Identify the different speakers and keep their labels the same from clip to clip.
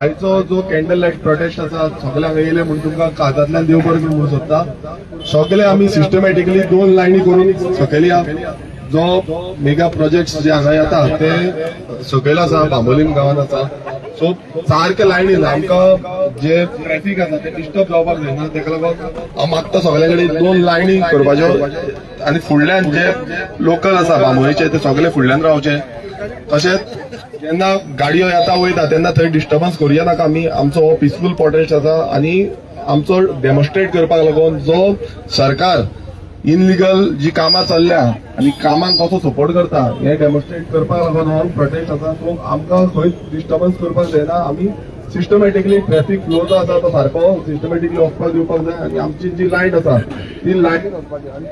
Speaker 1: आयचो जो candle light prostate आसा सगळ्यांक येयले म्हणून तुमकां काळजांतल्यान देव बरें करूं सोदता। सगळे आमी सिस्टमॅटिकली 2 लायनी करून सकयल्या जो मेगा प्रोजेक्ट्स जे हांगा येता ते सकयल आसा बांबोलीम गांवांत आसा। सो सारके लायनीन आमकां जे ट्रॅफिक आसा ते डिस्टर्ब जावपाक जायना, तेका लागून हांव मागता सगळे कडेन 2 लायनी करपाच्यो आनी फुडल्यान जे लोकल आसा बांबोलीचे ते सगळे फुडल्यान रावचे। तशेंच जेन्ना गाडयो येता वयता तेन्ना थंय डिस्टर्बन्स करूया नाका आमी। आमचो हो पिसफूल प्रोटेस्ट आसा आनी आमचो डेमॉन्स्ट्रेट करपाक लागून जो सरकार इनलिगल जी कामां चल्ल्या आनी कामांक कसो सपोर्ट करता हे डेमॉन्स्ट्रेट करपाक लागून हो प्रोटेस्ट आसा। सो आमकां खंय डिस्टर्बन्स करपाक जायना, आमी सिस्टमॅटिकली ट्रॅफिक फ्लो जो आसा तो सारको सिस्टमॅटिकली वचपाक दिवपाक जाय आनी आमची जी लायट आसा ती लायट वचपाची। आनी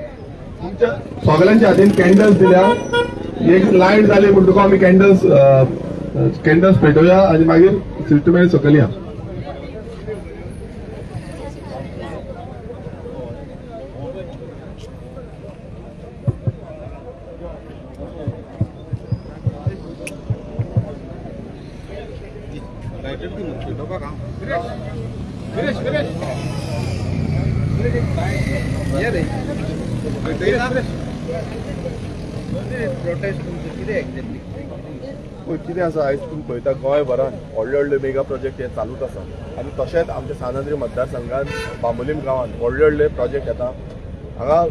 Speaker 1: आमच्या सगळ्यांच्या हातीन कॅन्डल्स दिल्या, एक लायट जाली म्हणटकूच आमी कॅन्डल्स पेटोवया आनी मागीर सिस्टमॅटिक सकयल्या। कितें आसा आयज तुमी पळयता गोंयभरान व्हडले व्हडले मेगा प्रोजेक्ट हे चालूच आसा आनी तशेंच आमच्या सानंद्री मतदारसंघात बांबोलीम गांवांत व्हडले व्हडले प्रोजेक्ट येता। हांगा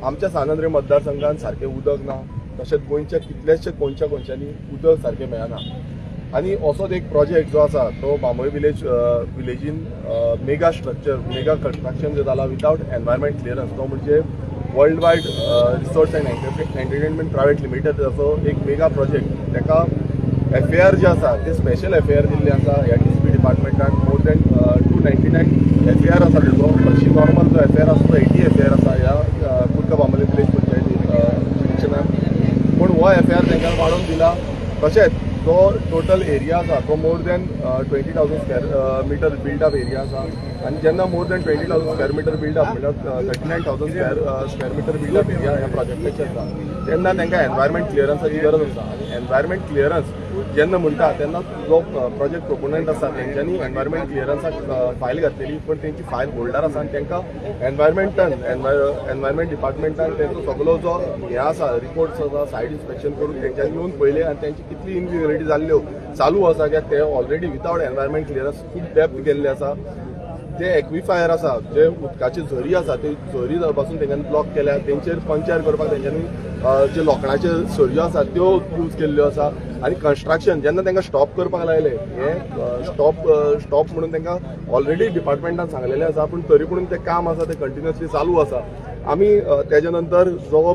Speaker 1: आमच्या सानंद्री मतदारसंघात सारकें उदक ना, तशेंच गोंयच्या कितलेशे कोणशांनी उदक सारकें मेळना आनी असोच एक प्रोजेक्ट जो आसा तो बांबोळी विलेजीन मेगा कंस्ट्रक्शन जे जाला विदाउट एनवायरमेंट क्लियरन्स, तो म्हणजे world wide resource end entertainment private limited असो एक मेगा प्रोजेक्ट। ताका FAR जे आसा ते स्पेशल FAR दिल्ले आसा ह्या DCP डिपार्टमेंटान। मोर दॅन 299 FAR आसा तेजो। हरशी नॉर्मल जो FAR आसा तो 80 FAR आसा ह्या कुर्का बांबोली विलेज पंचायतीन, पूण हो FAR तांकां वाडोवन दिला। तशेंच जो टोटल एरिया आसा तो more than 20,000 square metre build up area आसा आनी जेन्ना more than 20,000 square metre build up म्हणल्यार 39,000 square metre build up area ह्या प्रोजेक्टाचेर आसा तेन्ना तांकां एनवायरमेंट क्लियरन्साची गरज आसा। आनी एनवायरमेंट क्लियरन्स जेन्ना म्हणटा तेन्ना जो प्रोजेक्ट प्रोपोनंट आसा तेंच्यांनी एनवायरमेंट क्लियरन्साक फायल घातलेली, पण तेंची फायल होल्डर आसा आनी तांकां एनवायरमेंट डिपार्टमेंटान तेंचो सगळो जो हे आसा रिपोर्ट्स आसा सायट इन्स्पेक्शन करून तेंच्यांनी येवन पळयले आनी तेंची कितली इनलिगलिटी जाल्ल्यो चालू आसा कित्याक ते ऑलरेडी विदाउट एनवायरमेंट क्लियरन्स खूब डेप्थ गेल्ले आसा। जे एक्विफायर आसा जे उदकाची झरी आसा ते झरी पासून तेंच्यांनी ब्लॉक केल्या, तेंचेर पंचर करपाक तेंच्यांनी जे लोखणाच्यो सरयो आसा त्यो यूज केल्ल्यो आसा आनी कंस्ट्रक्शन जेन्ना तांकां स्टॉप करपाक लायले हे स्टॉप म्हणून तांकां ऑलरेडी डिपार्टमेंटान सांगलेलें आसा, पूण तरी पूण तें काम आसा तें कंटिन्युअसली चालू आसा। आमी तेजे नंतर जो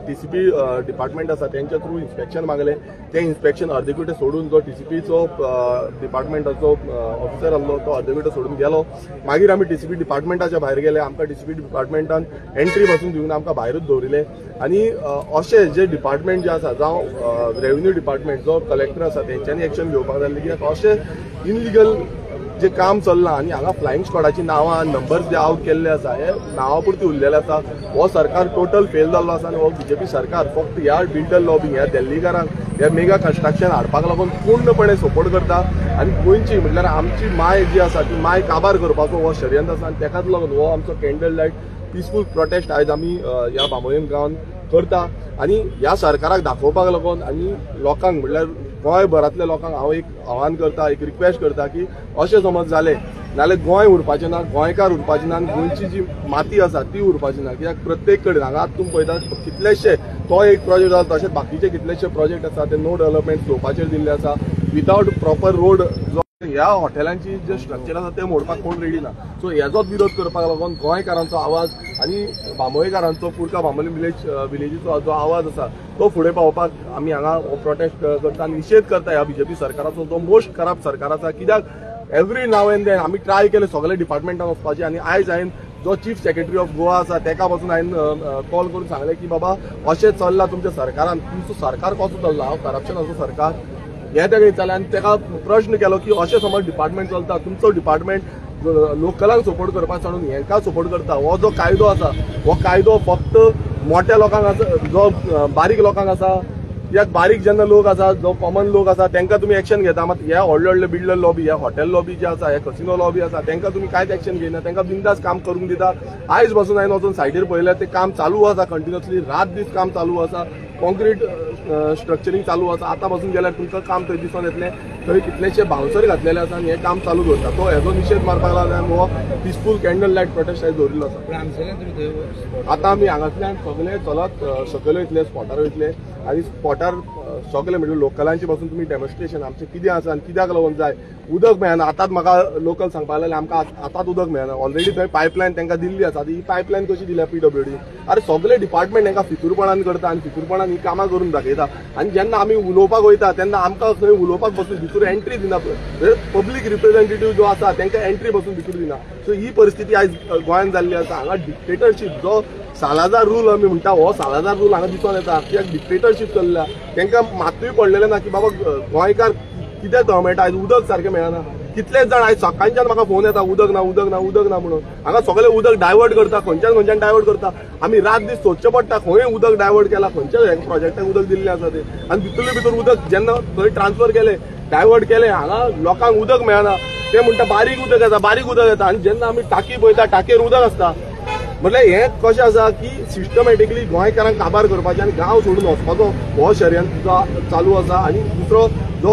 Speaker 1: DCP डिपार्टमेंट आसा तेंच्या थ्रू इन्स्पेक्शन मागलें, तें इन्स्पेक्शन अर्देकुटे सोडून जो DCPचो डिपार्टमेंटाचो ऑफिसर आसलो तो अर्देकुटे सोडून गेलो। मागीर आमी DCP डिपार्टमेंटाच्या भायर गेले, आमकां DCP डिपार्टमेंटान एंट्री पासून दिवन आमकां भायरूच दवरिले आनी अशे जे डिपार्टमेंट जे आसा जावं रेव्हेन्यू डिपार्टमेंट जो कलेक्टर आसा तेंच्यांनी एक्शन घेवपाक जाय, कित्याक अशे इनलिगल जे काम चल्लां आनी हांगा फ्लायिंग स्क्वॉडाची नांवां नंबर्स जे आउट केल्ले आसा हे नांवा पुरती उरलेले आसा। हो सरकार टोटल फेल जाल्लो आसा आनी हो BJP सरकार फक्त ह्या बिल्डर लॉबींग ह्या दिल्लीकारांक ह्या मेगा कंस्ट्रक्शन हाडपाक लागून पूर्णपणे सपोर्ट करता आनी गोंयची म्हटल्यार आमची माय जी आसा ती माय काबार करपाचो हो षडयंत्र आसा आनी ताकाच लागून हो आमचो कॅन्डल लायट पिसफूल प्रोटेस्ट आयज आमी ह्या बांबोलीम गांवांत करता आनी ह्या सरकाराक दाखोवपाक लागून आनी लोकांक म्हटल्यार गोंयभरांतल्या लोकांक हांव एक आव्हान करता, एक रिक्वेस्ट करता की अशें समज जालें नाल्यार गोंय उरपाचें ना, गोंयकार उरपाचें ना आनी गोंयची जी माती आसा ती उरपाची ना। कित्याक प्रत्येक कडेन हांगा आतां तुमी पळयता कितलेशे तो एक प्रोजेक्ट जाला, तशेंच बाकीचे कितलेशे प्रोजेक्ट आसा ते नो डेव्हलपमेंट स्लोपाचेर दिल्ले आसा विदाउट प्रॉपर रोड। ह्या हॉटेलांची जे स्ट्रक्चर आसा ते मोडपाक कोण रेडी ना। सो हेजोच विरोध करपाक लागून गोंयकारांचो आवाज आनी बांबोळेकारांचो कुर्का बांबोली विलेजीचो जो आवाज आसा तो फुडें पावपाक आमी हांगा प्रोटेस्ट करता आनी निशेध करता ह्या BJP सरकाराचो जो मोस्ट खराब सरकार आसा। कित्याक एवरी नाव एंड देन आमी ट्राय केले सगळे डिपार्टमेंटान वचपाचें आनी आयज हांवें जो चीफ सेक्रेटरी ऑफ गोवा आसा तेका पासून हांवें कॉल करून सांगलें की बाबा अशें चल्लां तुमच्या सरकारान, तुमचो सरकार कसो चल्ला, हांव करप्शनाचो सरकार हे तेका विचारलें आनी तेका प्रश्न केलो की अशें समज डिपार्टमेंट चलता, तुमचो डिपार्टमेंट लोकलांक सपोर्ट करपाक सोडून हेंका सपोर्ट करता, हो जो कायदो आसा हो कायदो फक्त मोठ्या लोकांक आसा, जो बारीक लोकांक आसा याक बारीक जेन्ना लोक आसा जो कॉमन लोक आसा तांकां तुमी एक्शन घेता मात ह्या व्हडले बिल्डर लॉबी ह्या हॉटेल लॉबी जे आसा ह्या कसिनो लॉबी आसा तांकां तुमी कांयच एक्शन घेयना तांकां बिंदास काम करूंक दिता आयज पासून हांवें वचून सायडीर पळयल्यार ते काम चालू आसा कंटिन्युअसली रात दीस काम चालू आसा कॉन्क्रीट स्ट्रक्चरींग चालू आसा आतां पासून गेल्यार तुमकां काम थंय दिसून येतलें थंय कितलेशे बाउन्सर घातलेले आसा आनी हें काम चालू दवरता तो हेजो निशेध मारपाक लागला हो पिसफूल कॅन्डल लायट प्रोटेस्ट आयज दवरिल्लो आसा आतां आमी हांगातल्यान सगळे चलत सकयल वयतले स्पॉटार वयतले आनी स्पॉटार सगळे म्हणजे लोकलांचे पासून तुमी डेमॉन्स्ट्रेशन आमचें कितें आसा आनी कित्याक लागून जाय उदक मेळना आतांच म्हाका लोकल सांगपाक लागले आमकां आतांच उदक मेळना ऑलरेडी थंय पायपलायन तांकां दिल्ली आसा ही पायपलायन कशी दिल्या PWD अरे सगळे डिपार्टमेंट तांकां फितूरपणान करता आनी फितूरपणान ही कामां करून दाखयता आनी जेन्ना आमी उलोवपाक वयता तेन्ना आमकां खंय उलोवपाक पासून भितर एंट्री दिना पब्लीक रिप्रेझेंटेटिव्ह जो आसा तांकां एंट्री पासून भितर दिना सो ही परिस्थिती आयज गोंयांत जाल्ली आसा हांगा डिक्टेटरशीप जो सालाजार रूल आमी म्हणटा हो सालाजार रूल हांगा दिसून येता कित्याक डिक्टेटरशीप चल्ल्या तांकां मातूय पडलेलें ना की बाबा गोंयकार कित्याक मेळटा आयज उदक सारकें मेळना कितलेच जाण आयज सकाळच्यान म्हाका फोन येता उदक ना उदक ना उदक ना म्हणून हांगा सगळे उदक डायवर्ट करता खंयच्यान डायवर्ट करता आमी रात दीस सोदचें पडटा खंय उदक डायवर्ट केला खंयच्या प्रोजेक्टाक उदक दिल्लें आसा ते आनी भितर उदक जेन्ना थंय ट्रान्सफर केलें डायवर्ट केलें हांगा लोकांक उदक मेळना ते म्हणटा बारीक उदक येता आनी जेन्ना आमी टाकी पळयता टाकयेर उदक आसता म्हटल्यार हें कशें आसा की सिस्टमॅटिकली गोंयकारांक काबार करपाचें आनी गांव सोडून वचपाचो हो षडयंत्र चालू आसा आनी दुसरो जो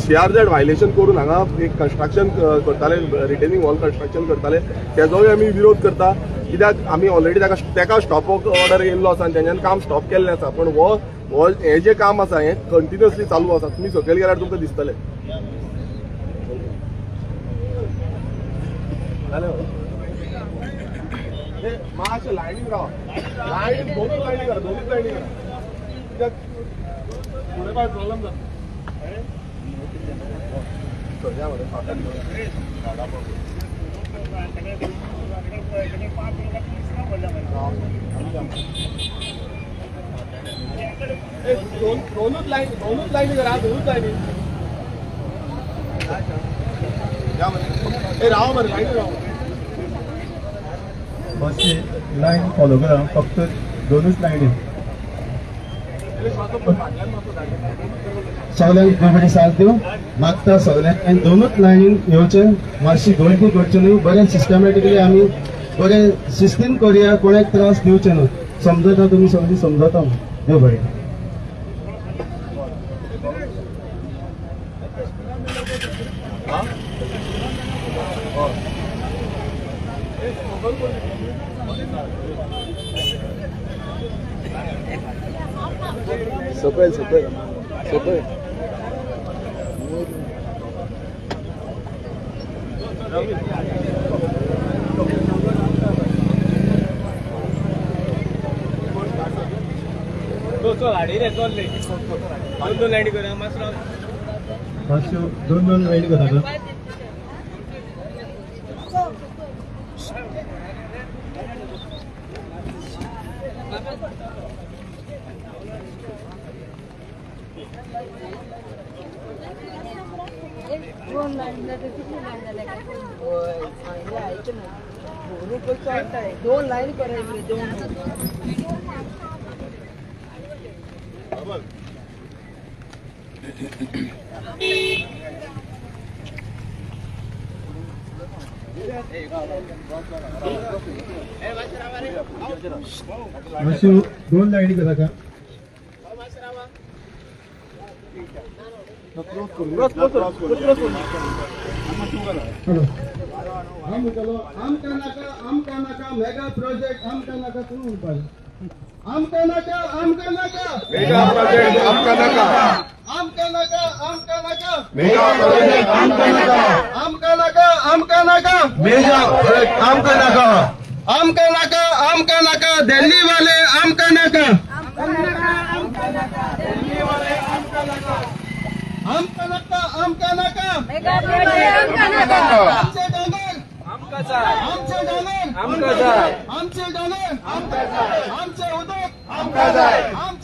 Speaker 1: CRZ व्हायलेशन करून हांगा एक कन्स्ट्रक्शन करताले रिटेनिंग वॉल कन्स्ट्रक्शन करताले तेजोय आमी विरोध करता कित्याक आमी ऑलरेडी ताका स्टॉप ऑर्डर येयल्लो आसा आनी तेंच्यान काम स्टॉप केल्लें आसा पण हो हें जें काम आसा हें कंटिन्युअसली चालू आसा तुमी सकयल गेल्यार तुमकां दिसतलें मातशें लायनीन रावा लायनीन दोनूच लायनी करा कित्याक फुडें काय प्रॉब्लेम जाता दोनूच लायनी करा दोनूच लायनी राव मरे लायनी राव
Speaker 2: बसची लाईन फॉलो करा फक्त दोनच लाईनी सगळ्यांक बरे साथ दिव मागता सगळ्यांक आनी दोनूच लायनीन येवचे मातशी गर्दी करचे न्हू बरें सिस्टमॅटिकली आमी बरें शिस्तीन करया कोणाक त्रास दिवचे न्हू समजता तुमी सगळीं समजता देव बरें
Speaker 1: सकयल
Speaker 2: दोन लाईनी करा
Speaker 3: दोन लाईन करायची
Speaker 2: दोन लाईनी करा का
Speaker 3: मेगा प्रोजेक्ट आमका नाका तुम्ही आमका नाका
Speaker 1: मेगा प्रोजेक्ट आमका नाका मेगा प्रोजेक्ट
Speaker 3: आमका नाका
Speaker 1: मेगा प्रोजेक्ट
Speaker 3: आमका नाका दिल्ली वाले आमका नाका
Speaker 4: मेगा प्रोजेक्ट
Speaker 3: आमचे डॉलर आमचे उदक आमचे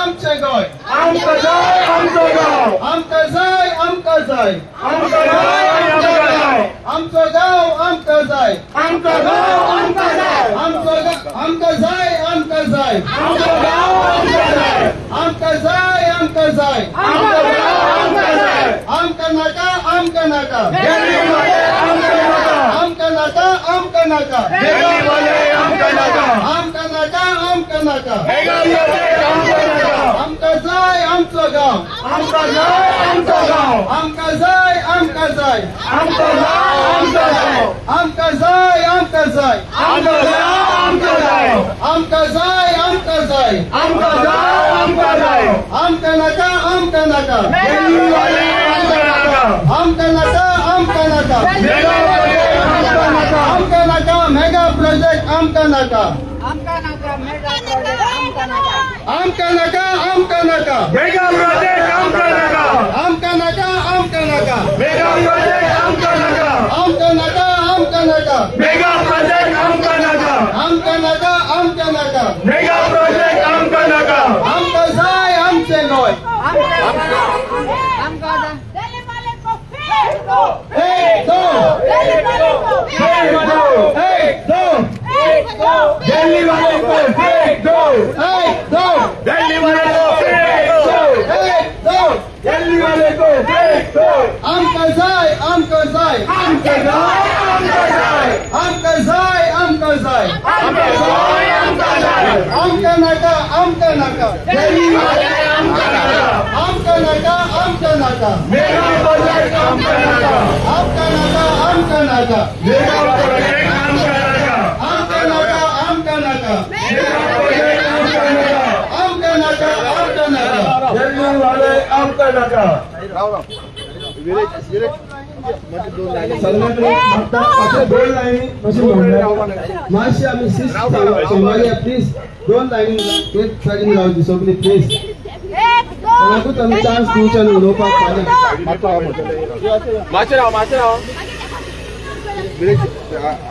Speaker 3: आमचे गोय आमकां जाय आमचो गांव आमकां जाय आमकां जाय आमकां जाय आमकां जाय आमचो गांव आमकां जाय आमचो गांव आमकां जाय आमचो आमकां जाय आमकां जाय आमचो गांव आमकां जाय आमकां जाय आमकां जाय आमचो गांव आमकां जाय आमकां नाका आमकां नाका आमकां नाका आमकां नाका आमकां नाका आमकां नाका आमकां नाका आमकां जाय आमचो गांव आमकां जाय आमचो गांव आमकां जाय आमकां जाय आमचो गांव आमचो गांव आमकां जाय आमकां जाय आमचो गांव आमचो गांव आमकां जाय आमकां जाय आमकां गांव आमकां जाय आमकां नाका आमकां नाका आमकां नाका आमकां नाका आमकां नाका मेगा प्रोजेक्ट आमकां नाका आमकां नाका आमकां नाका मेगा प्रोजेक्ट आमकां नाका आमकां नाका आमकां नाका मेगा प्रोजेक्ट आमकां नाका आमकां नाका आमकां नाका मेगा प्रोजेक्ट आमकां नाका आमकां नाका आमकां नाका मेगा प्रोजेक्ट आमकां नाका आमकां जाय आमचें गोंय एक दो दिल्ली वाले को फेंक दो एक दो दिल्ली वाले को फेंक दो एक दो दिल्ली वाले को फेंक दो आमकां जाय आमकां जाय आमकां जाय आमकां जाय आमकां जाय आमकां जाय आमकां जाय आमकां जाय आमकां नाका आमकां नाका दिल्ली वाले आमकां नाका आमकां नाका आमकां नाका मेगा प्रोजेक्ट आमकां नाका आमकां नाका आमकां नाका मेगा प्रोजेक्ट आमकां नाका आमकां नाका आमकां नाका मेगा प्रोजेक्ट आमकां नाका आमकां नाका आमकां नाका दिल्ली वाले आमकां नाका सगळ्यांकडे मागता अशा 2 लाईनी अशी म्हणल्या मातशी आम्ही शिस्त सोमवारी प्लीज 2 लाईनी एक साईडीन रावची सगळी प्लीज कोणाकूच आमी चान्स दिवचे न्हू उलोवपाक
Speaker 1: मातशें राव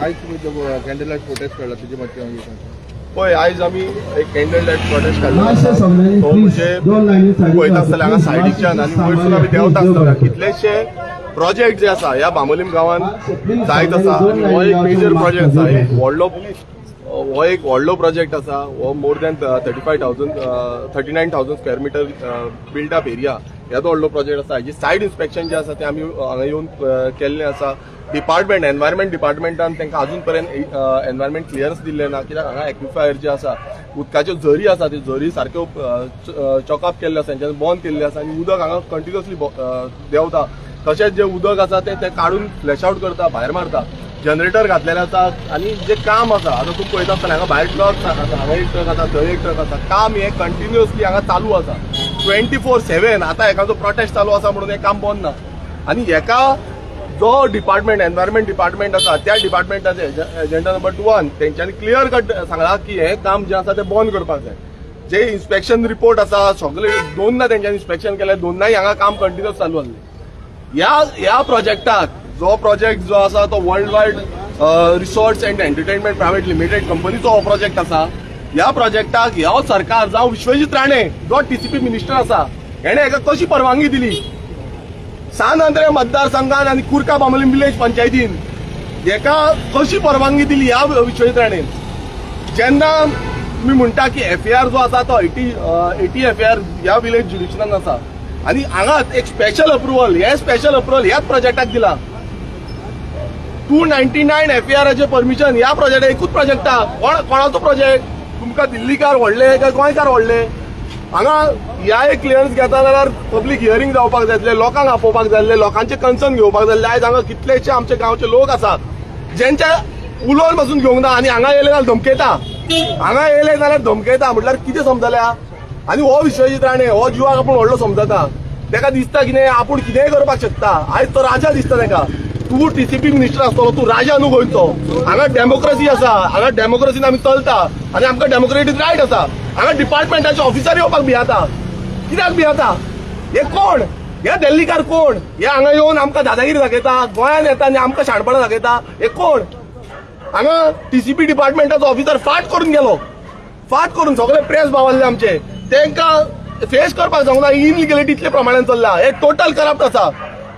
Speaker 1: आयज तुमी कॅन्डल लायट प्रोटेस्ट काडला तुजी मातशें पळय आयज आमी एक कॅन्डल लायट प्रोटेस्ट काडला पळयता आसतलें हांगा सायडीच्यान आनी वयरसून आमी देंवता आसतलें कितलेशे प्रोजेक्ट जे आसा ह्या बांबोलीम गांवांत जायत आसा आनी हो एक मेजर प्रोजेक्ट आसा हो एक व्हडलो प्रोजेक्ट आसा हो more than 39,000 square metre build up area ह्याचो व्हडलो प्रोजेक्ट आसा हाजी सायड इन्स्पेक्शन जे आसा ते आमी हांगा येवन केल्लें आसा डिपार्टमेंट एनवायरमेंट डिपार्टमेंटान तांकां अजून पर्यंत एनवायरमेंट क्लियरन्स दिल्लें ना कित्याक हांगा एक्विफायर जे आसा उदकाच्यो झरी आसा त्यो झरी सारक्यो चॉकअप केल्ले आसा तेंच्यानी बंद केल्ले आसा आनी उदक हांगा कंटिन्युअसली देंवता तशेंच जे उदक आसा ते काडून फ्लॅश आउट करता भायर मारता जनरेटर घातलेले आसा आनी जे काम आसा आतां तुमी पळयता आसतना हांगा भायर ट्रक आसा हांगा एक ट्रक आसा थंय एक ट्रक आसा काम हे कंटिन्युअसली हांगा चालू आसा 24/7 आतां हेका प्रोटेस्ट चालू आसा म्हणून हें काम बंद ना आनी हेका जो डिपार्टमेंट एनवायरमेंट डिपार्टमेंट आसा त्या डिपार्टमेंटाचे एजेंडा नंबर 1 तेंच्यांनी क्लियर कट सांगला की हे काम जे आसा ते बंद करपाक जाय जे इन्स्पेक्शन रिपोर्ट आसा सगळे 2दा तेंच्यांनी इन्स्पेक्शन केले 2दाय हांगा काम कंटिन्युअस चालू आसलें ह्या प्रोजेक्टाक जो प्रोजेक्ट जो आसा तो world wide resorts and entertainment private limited कंपनीचो हो प्रोजेक्ट आसा ह्या प्रोजेक्टाक ह्यो सरकार जावं विश्वजीत राणे जो टीसीपी मिनिस्टर आसा हेणे हेका कशी परवानगी दिली सान आंद्रे मतदारसंघान आनी कुर्का बांबोलीम विलेज पंचायतीन हेका कशी परवानगी दिली ह्या विश्वजीत राणेन जेन्ना तुमी म्हणटा की एफआयआर जो आसा तो 80 एफआयआर ह्या विलेज ज्युडिशनान आसा आनी हांगा एक स्पेशल अप्रुवल ह्याच प्रोजेक्टाक दिला 299 एफआयआराचे परमिशन ह्या प्रोजेक्ट एकूच प्रोजेक्टाक कोणाचो प्रोजेक्ट तुमकां दिल्लीकार व्हडले काय गोंयकार व्हडले हांगा ह्या एक क्लियरन्स घेता जाल्यार पब्लीक हियरींग जावपाक जाय लोकांक आपोवपाक जाय लोकांचे कन्सर्न घेवपाक जाय आयज हांगा कितलेशे आमचे गांवचे लोक आसात जेंचे उलोवन पासून घेवंक ना आनी हांगा येयले जाल्यार धमकयता म्हटल्यार कितें समजल्या आनी हो विश्वजीत राणे हो जिवाक आपूण व्हडलो समजता ताका दिसता कितें आपूण कितेंय करपाक शकता आयज तो राजा दिसता ताका तू टीसीपी मिनिस्टर आसतलो तू राजा न्हू गोंयचो हांगा डेमोक्रेसी आसा हांगा डेमोक्रेसीन आमी चलता आनी आमकां डेमोक्रेटीक रायट आसा हांगा डिपार्टमेंटाचे ऑफिसर येवपाक भियाता कित्याक भियाता हे कोण हे दिल्लीकार कोण हे हांगा येवन आमकां दादागिरी दाखयता गोंयान येता आनी आमकां शाणपणां दाखयता हे कोण हांगा टीसीपी डिपार्टमेंटाचो ऑफिसर फाट करून गेलो फाट करून सगळे प्रेस भावल्ले आमचे तांकां फेस करपाक जावना इनलिगलिटी इतले प्रमाणात चल्ला हे टोटल करप्ट आसा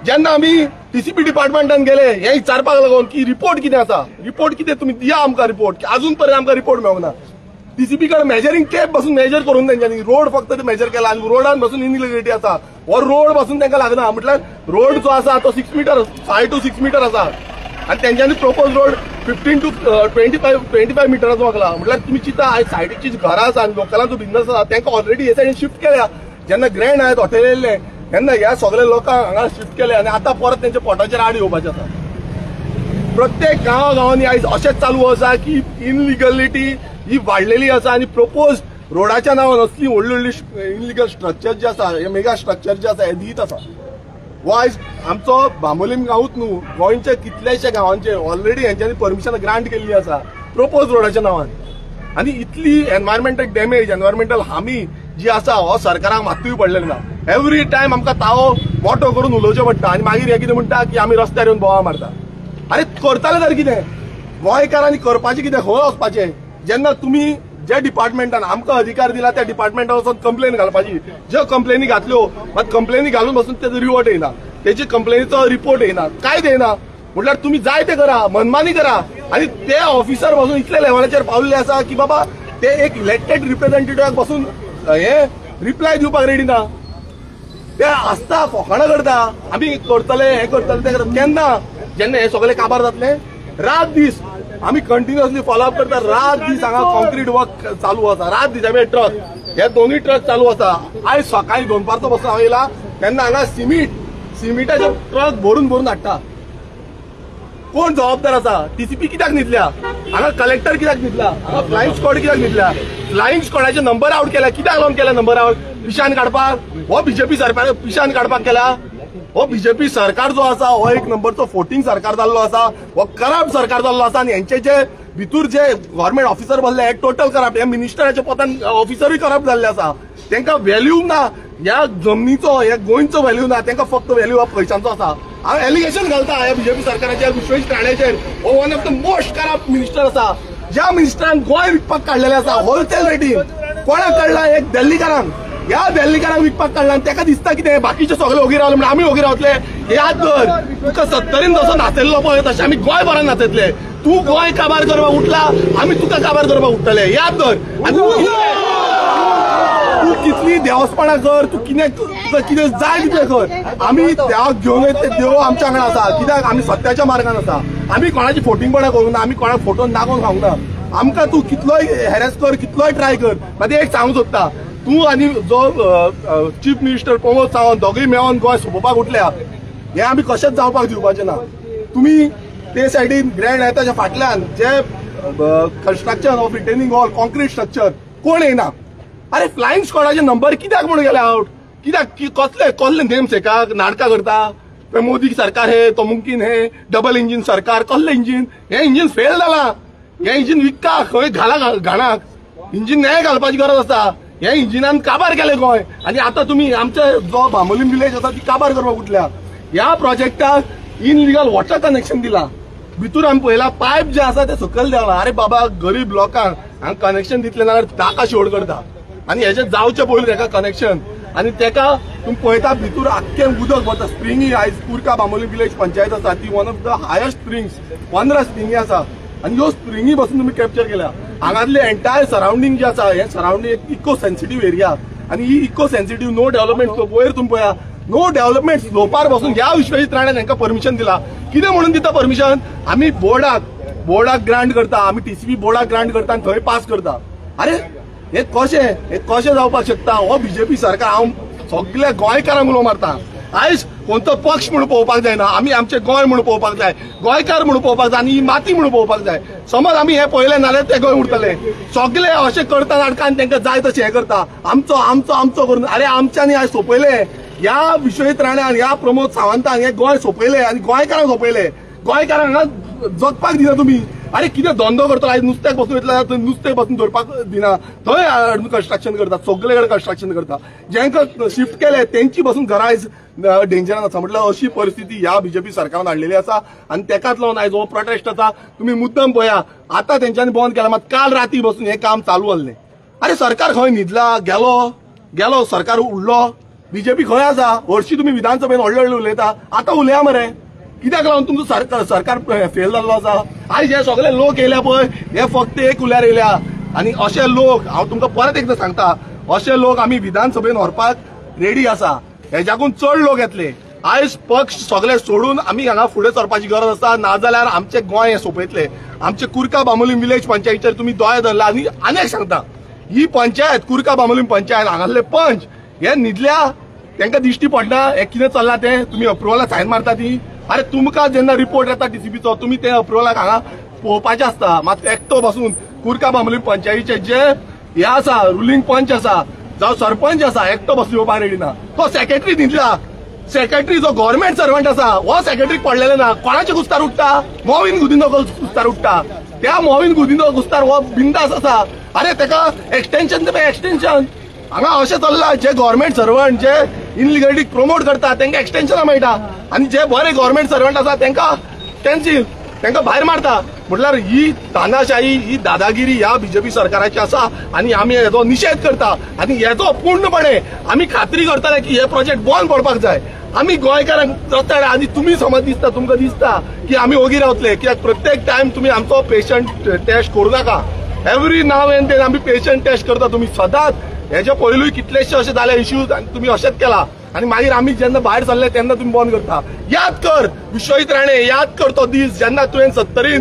Speaker 1: जेन्ना आमी टीसीपी डिपार्टमेंटान गेले हे विचारपाक लागून की रिपोर्ट कितें आसा रिपोर्ट कितें तुमी दिया आमकां रिपोर्ट अजून पर्यंत आमकां रिपोर्ट मेळूंक ना टीसीपी कडे मेजरिंग टेप बसून मेजर करून तेंच्यांनी रोड फक्त मेजर केला आणि रोडान बसून इनलिगलिटी आसा हो रोड बसून तांकां लागना म्हटल्यार रोड जो आसा तो 6 मीटर 5 to 6 मीटर आसा आणि तेंच्यांनी प्रपोज रोड 15 to 25 मिटराचो मागला म्हटल्यार तुम्ही चिंता आयज सायडीची घरां आसा आनी लोकलांचो बिझनस आसा तांकां ऑलरेडी हे सायडीन शिफ्ट केल्या जेन्ना ग्रँड आयत हॉटेल येयल्ले तेन्ना ह्या सगळ्या लोकांक हांगा शिफ्ट केले आनी आतां परत तेंच्या पोटाचेर आड येवपाचें आसा प्रत्येक गांवांनी आयज अशेंच चालू आसा की इनलिगलिटी ही वाडलेली आसा आनी प्रपोज रोडाच्या नांवान असली व्हडली व्हडली इनलिगल स्ट्रक्चर जे आसा हे मेगा स्ट्रक्चर जे आसा हे दीत आसा हो आयज आमचो बांबोलीम गांवूच न्हू गोंयच्या कितलेशे गांवांचे ऑलरेडी हेंच्यांनी परमिशन ग्रांट केल्ली आसा प्रपोज रोडाच्या नांवान आनी इतली एनवायरमेंटल डॅमेज एनवायरमेंटल हामी जी आसा हो सरकाराक मात्तूय पडलेली ना एवरी टायम आमकां तावो मोठो करून उलोवचें पडटा आनी मागीर हे कितें म्हणटा की आमी रस्त्यार येवन बोवाळ मारता अरे करताले तर कितें गोंयकारांनी करपाचें कितें खंय वचपाचें जेन्ना तुमी ज्या डिपार्टमेंटान आमकां अधिकार दिला त्या डिपार्टमेंटान वचून कंप्लेन घालपाची ज्यो कंप्लेनी घातल्यो मात कंप्लेनी घालून बसून तेजो रिवोट येना तेजी कंप्लेनीचो रिपोर्ट येना कांयच येना म्हटल्यार तुमी जाय ते करा मनमानी करा आनी ते ऑफिसर बसून इतले लेवलाचेर पावल्ले आसा की बाबा ते एक इलेक्टेड रिप्रेझेंटेटिव्हाक बसून हे रिप्लाय दिवपाक रेडी ना ते आसता फकाणां करता आमी करतले हे करतले ते करतले केन्ना जेन्ना हे सगळे काबार जातले रात दीस आमी कंटिन्युअसली फॉलोअप करता रात दीस हांगा कॉन्क्रीट वर्क चालू आसा रात दीस आमी ट्रक हे दोनूय ट्रक चालू आसा आयज सकाळी 2 पारचो बसून हांव येयला तेन्ना हांगा सिमिटाचे ट्रक भरून भरून हाडटा कोण जबाबदार आसा टीसीपी कित्याक न्हिदल्या हांगा कलेक्टर कित्याक न्हिदला हांगा फ्लायिंग स्क्वॉड कित्याक न्हिदल्या फ्लायिंग स्क्वॉडाचे नंबर आउट केला कित्याक लावन केला नंबर आउट पिशान काडपाक हो बीजेपी सरकार पिशान काडपाक केला हो बीजेपी सरकार जो आसा हो एक नंबरचो फोटिंग सरकार जाल्लो आसा हो करप्ट सरकार जाल्लो आसा आनी हेंचे जे भितूर जे गव्हर्नमेंट ऑफिसर बसले हे टोटल करप्ट हे मिनिस्टराच्या पोतान ऑफिसरूय करप्ट जाल्ले आसा तांकां व्हॅल्यू ना ह्या जमनीचो ह्या गोंयचो व्हॅल्यू ना तांकां फक्त व्हॅल्यू हो पयशांचो आसा हांव एलिगेशन घालता ह्या बीजेपी सरकाराचेर विश्वेश राणेचेर हो one of the most corrupt minister आसा ज्या मिनिस्टरान गोंय विकपाक काडलेलें आसा होलसेल रेटीन कोणाक काडला एक दिल्लीकारांक ह्या दिल्लीकारांक विकपाक काडला आनी ताका दिसता कितें बाकीचे सगळे ओगी रावले म्हणजे आमी ओगी रावतले याद कर तुका 70 जसो नाचयल्लो पळय तशें आमी गोंय भरान नाचयतले तूं गोंय काबार करपाक उठला आमी तुका काबार करपाक उठतले याद कर तूं कितली देवस्पणां कर तूं कितें जाय तितलें कर आमी देवाक घेवन येता देव आमच्या वांगडा आसा कित्याक आमी सत्याच्या मार्गान आसा आमी कोणाची फोटिंगपणां करूंक ना आमी कोणाक फोटोन दाखोवन खावंक ना आमकां तूं कितलोय हॅरेस कर कितलोय ट्राय कर मागीर एक सांगूंक सोदता तूं आनी जो चीफ मिनिस्टर प्रमोद सावंत दोगूय मेळोन गोंय सोंपोवपाक उठल्या हे आमी कशेंच जावपाक दिवपाचें ना तुमी ते सायडीन ग्रँड येता ताच्या फाटल्यान जे construction of retaining wall concrete structure कोण येना अरे फ्लायिंग स्क्वॉडाचे नंबर कित्याक म्हणून गेले आउट कित्याक कसले नेम्स हेका नाटकां करता मोदी सरकार हे तो मुमकीन हे डबल इंजिन सरकार कसले इंजिन हे इंजिन फेल जाला हे इंजिन विकता खंय घाला घाणाक इंजिन नये घालपाची गरज आसा हे इंजिनान काबार केले गोंय आनी आतां तुमी आमचे जो बांबोलीम विलेज आसा ती काबार करपाक उठल्या ह्या प्रोजेक्टाक इनलिगल वॉटर कनेक्शन दिला भितूर आमी पळयला पायप जे आसा ते सकयल देवला अरे बाबा गरीब लोकांक हांगा कनेक्शन दितले नाल्यार ताका शेवड करता आनी हेजे जावचे पयलीं ताका कनेक्शन आनी ताका तुमी पळयता भितूर आख्खें उदक वता स्प्रिंगी आयज कुर्का बांबोलीम विलेज पंचायत आसा ती one of the highest springs 15 springy आसा आनी ह्यो स्प्रिंगी बसून तुमी कॅप्चर केल्या हांगातले एंटायर सराउंडिंग जे आसा हे सराउंडिंग एक इको सेन्सिटीव एरिया आनी ही eco sensitive no development slope वयर तुमी पळया नो डेव्हलपमेंट स्लोपार बसून ह्या विश्वेश राणे तांकां परमिशन दिला कितें म्हणून दिता परमिशन आमी बोर्डाक ग्रांट करता आमी टीसीपी बोर्डाक ग्रांट करता आनी थंय पास करता अरे हे कशें जावपाक शकता हो बीजेपी सरकार हांव सगळ्या गोंयकारांक उलो मारता आयज कोणतो पक्ष म्हणून पळोवपाक जायना आमी आमचे गोंय म्हणून पळोवपाक जाय गोंयकार म्हणून पळोवपाक जाय आनी ही माती म्हणून पळोवपाक जाय समज आमी हे पळयलें नाल्यार ते गोंय उरतले सगळे अशें करता नाटकान तांकां जाय तशें हे करता आमचो करून अरे आमच्यांनी आयज सोंपयले ह्या विश्वेश राण्यान ह्या प्रमोद सावंतान हे गोंय सोंपयले आनी गोंयकारांक सोंपयले गोंयकारांक हांगा जगपाक दिना तुमी अरे कितें धंदो करता आयज नुस्त्याक बसून येतले थंय नुस्तें बसून धरपाक दिना थंय कन्स्ट्रक्शन करता सगळे कडेन कन्स्ट्रक्शन करता जेंका शिफ्ट केले तेंची बसून घरां आयज डेंजरान आसा म्हटल्यार अशी परिस्थिती ह्या बीजेपी सरकारान हाडलेली आसा आनी तेकाच लागून आयज हो प्रोटेस्ट आसा तुमी मुद्दम पळया आतां तेंच्यांनी बंद केला मात काल राती बसून हे काम चालू आसलें अरे सरकार खंय न्हिदला गेलो गेलो सरकार उडलो बीजेपी खंय आसा हरशीं तुम्ही विधानसभेत व्हडले उलयता आतां उलया मरे कित्याक लागून तुमचो सरकार फेल जाल्लो आसा आयज हे सगळे लोक येयल्या पळय हे फक्त एक उल्यार येयल्या आनी अशे लोक हांव तुमकां परत एकदां सांगता अशे लोक आमी विधानसभेत व्हरपाक रेडी आसा हेज्याकून चड लोक येतले आयज पक्ष सगळे सोडून आमी हांगा फुडें सरपाची गरज आसा नाजाल्यार आमचे गोंय हे सोंपयतले आमचे कुर्का बांबोलीम विलेज पंचायतीचेर तुमी दोळे धरला आनी एक सांगता ही पंचायत कुर्का बांबोलीम पंचायत हांगासले पंच हे न्हिदल्या तांकां दिश्टी पडना हे कितें चल्लां तें तुमी अप्रुवलाक सायन मारता ती अरे तुमकां जेन्ना रिपोर्ट येता डीसीपीचो तुमी ते अप्रुवलाक हांगा पळोवपाचें आसता मात एकटो बसून कुर्का बांबोलीम पंचायतीचे जे हे आसा रुलींग पंच आसा जावं सरपंच आसा एकटो बसून येवपाक रेडी ना तो सेक्रेटरी न्हिदला सेक्रेटरी जो गव्हर्नमेंट सर्वंट आसा हो सेक्रेटरी पडलेले ना कोणाचे गुस्तार उठता मोविन गुदिनो गुस्तार उठता त्या मोविन गुदिनो गुस्तार हो बिंदास आसा अरे तेका एक्सटेंशन हांगा अशें चल्लां जे गव्हर्नमेंट सर्वंट जे इनलिगलिटी प्रमोट करता तांकां एक्सटेंशनां मेळटा आनी जे बरे गव्हर्नमेंट सर्वंट आसा तांकां कॅन्सील तांकां भायर मारता म्हटल्यार ही तानाशाही ही दादागिरी ह्या बीजेपी सरकाराची आसा आनी आमी हेजो निशेध करता आनी हेजो पूर्णपणे आमी खात्री करतले की हे प्रोजेक्ट बंद पडपाक जाय आमी गोंयकारांक रस्त्यार आनी तुमी समज दिसता तुमकां दिसता की आमी ओगी रावतले कित्याक प्रत्येक टायम तुमी आमचो पेशंट टेस्ट करूं नाका एवरी नाव एंड देन आमी पेशंट टेस्ट करता तुमी सदांच हेजे पयलूय कितलेशे अशे जाले इश्यूज आनी तुमी अशेंच केला आनी मागीर आमी जेन्ना भायर सरले तेन्ना तुमी बंद करता याद कर विश्वजीत राणे याद कर तो दीस जेन्ना तुवें 70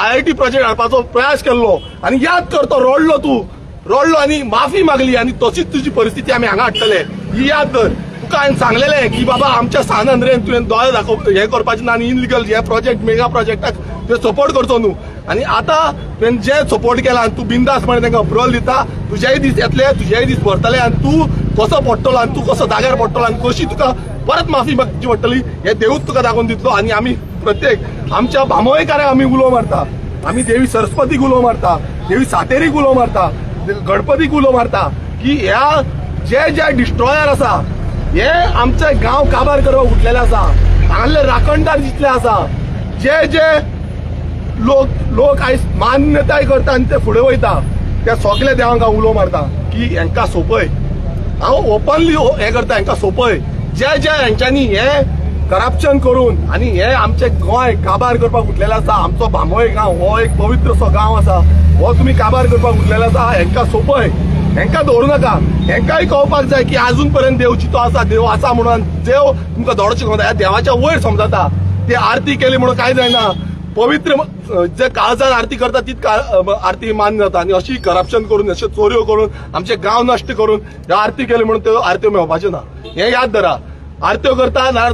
Speaker 1: IIT प्रोजेक्ट हाडपाचो प्रयास केल्लो आनी याद कर तो रडलो आनी माफी मागली आनी तशीच तुजी परिस्थिती आमी हांगा हाडटले ही याद कर तुका हांवें सांगलेलें की बाबा आमच्या सानंद्रेन तुवें दोळे दाखोवप हें करपाचें ना आनी इनलिगल हे प्रोजेक्ट मेगा प्रोजेक्टाक तुवें सपोर्ट करचो न्हू आनी आतां तुवें जे सपोर्ट केला आनी तूं बिंदास म्हण तांकां अप्रुवल दिता तुजेय दीस येतले तुजेय दीस भरतले आनी तूं कसो पडटलो आनी तूं कसो जाग्यार पडटलो आनी कशी तुका परत माफी मागची पडटली हे देवूच तुका दाखोवन दितलो आनी आमी प्रत्येक आमच्या भामोयकारांक आमी उलो मारता आमी देवी सरस्वतीक उलो मारता देवी सातेरीक उलो मारता गणपतीक उलो मारता की ह्या जे डिस्ट्रॉयर आसा हे आमचे गांव काबार करप उठलेले आसा हांगासले राखणदार जितले आसा जे लोक आयज मान्यताय करता आनी ते फुडें वयता त्या सगळे देवांक हांव उलो मारता की हेंकां सोपय हांव ओपनली हें करता हेंकां सोपय जे हेंच्यांनी हे करप्शन करून आनी हे आमचे गोंय काबार करपाक उठलेले आसा आमचो भामोय गांव हो एक पवित्रसो गांव आसा हो तुमी काबार करपाक उठलेले आसा हेंकां सोपय हेंकां दवरूं नाका हेंकांय कळपाक जाय की आजून पर्यंत देव चितो आसा देव आसा म्हणून देव तुमकां धडो शिकोवता ह्या देवाच्या वयर समजता ती आरती केली म्हणून काय जायना पवित्र जे काळजान आरती करता तीच आरती मान्य जाता आनी अशी करप्शन करून अशे चोऱ्यो करून आमचे गांव नश्ट करून ह्यो आरती केली म्हणून त्यो आरत्यो मेळपाच्यो ना हे याद धरा आरत्यो करता ना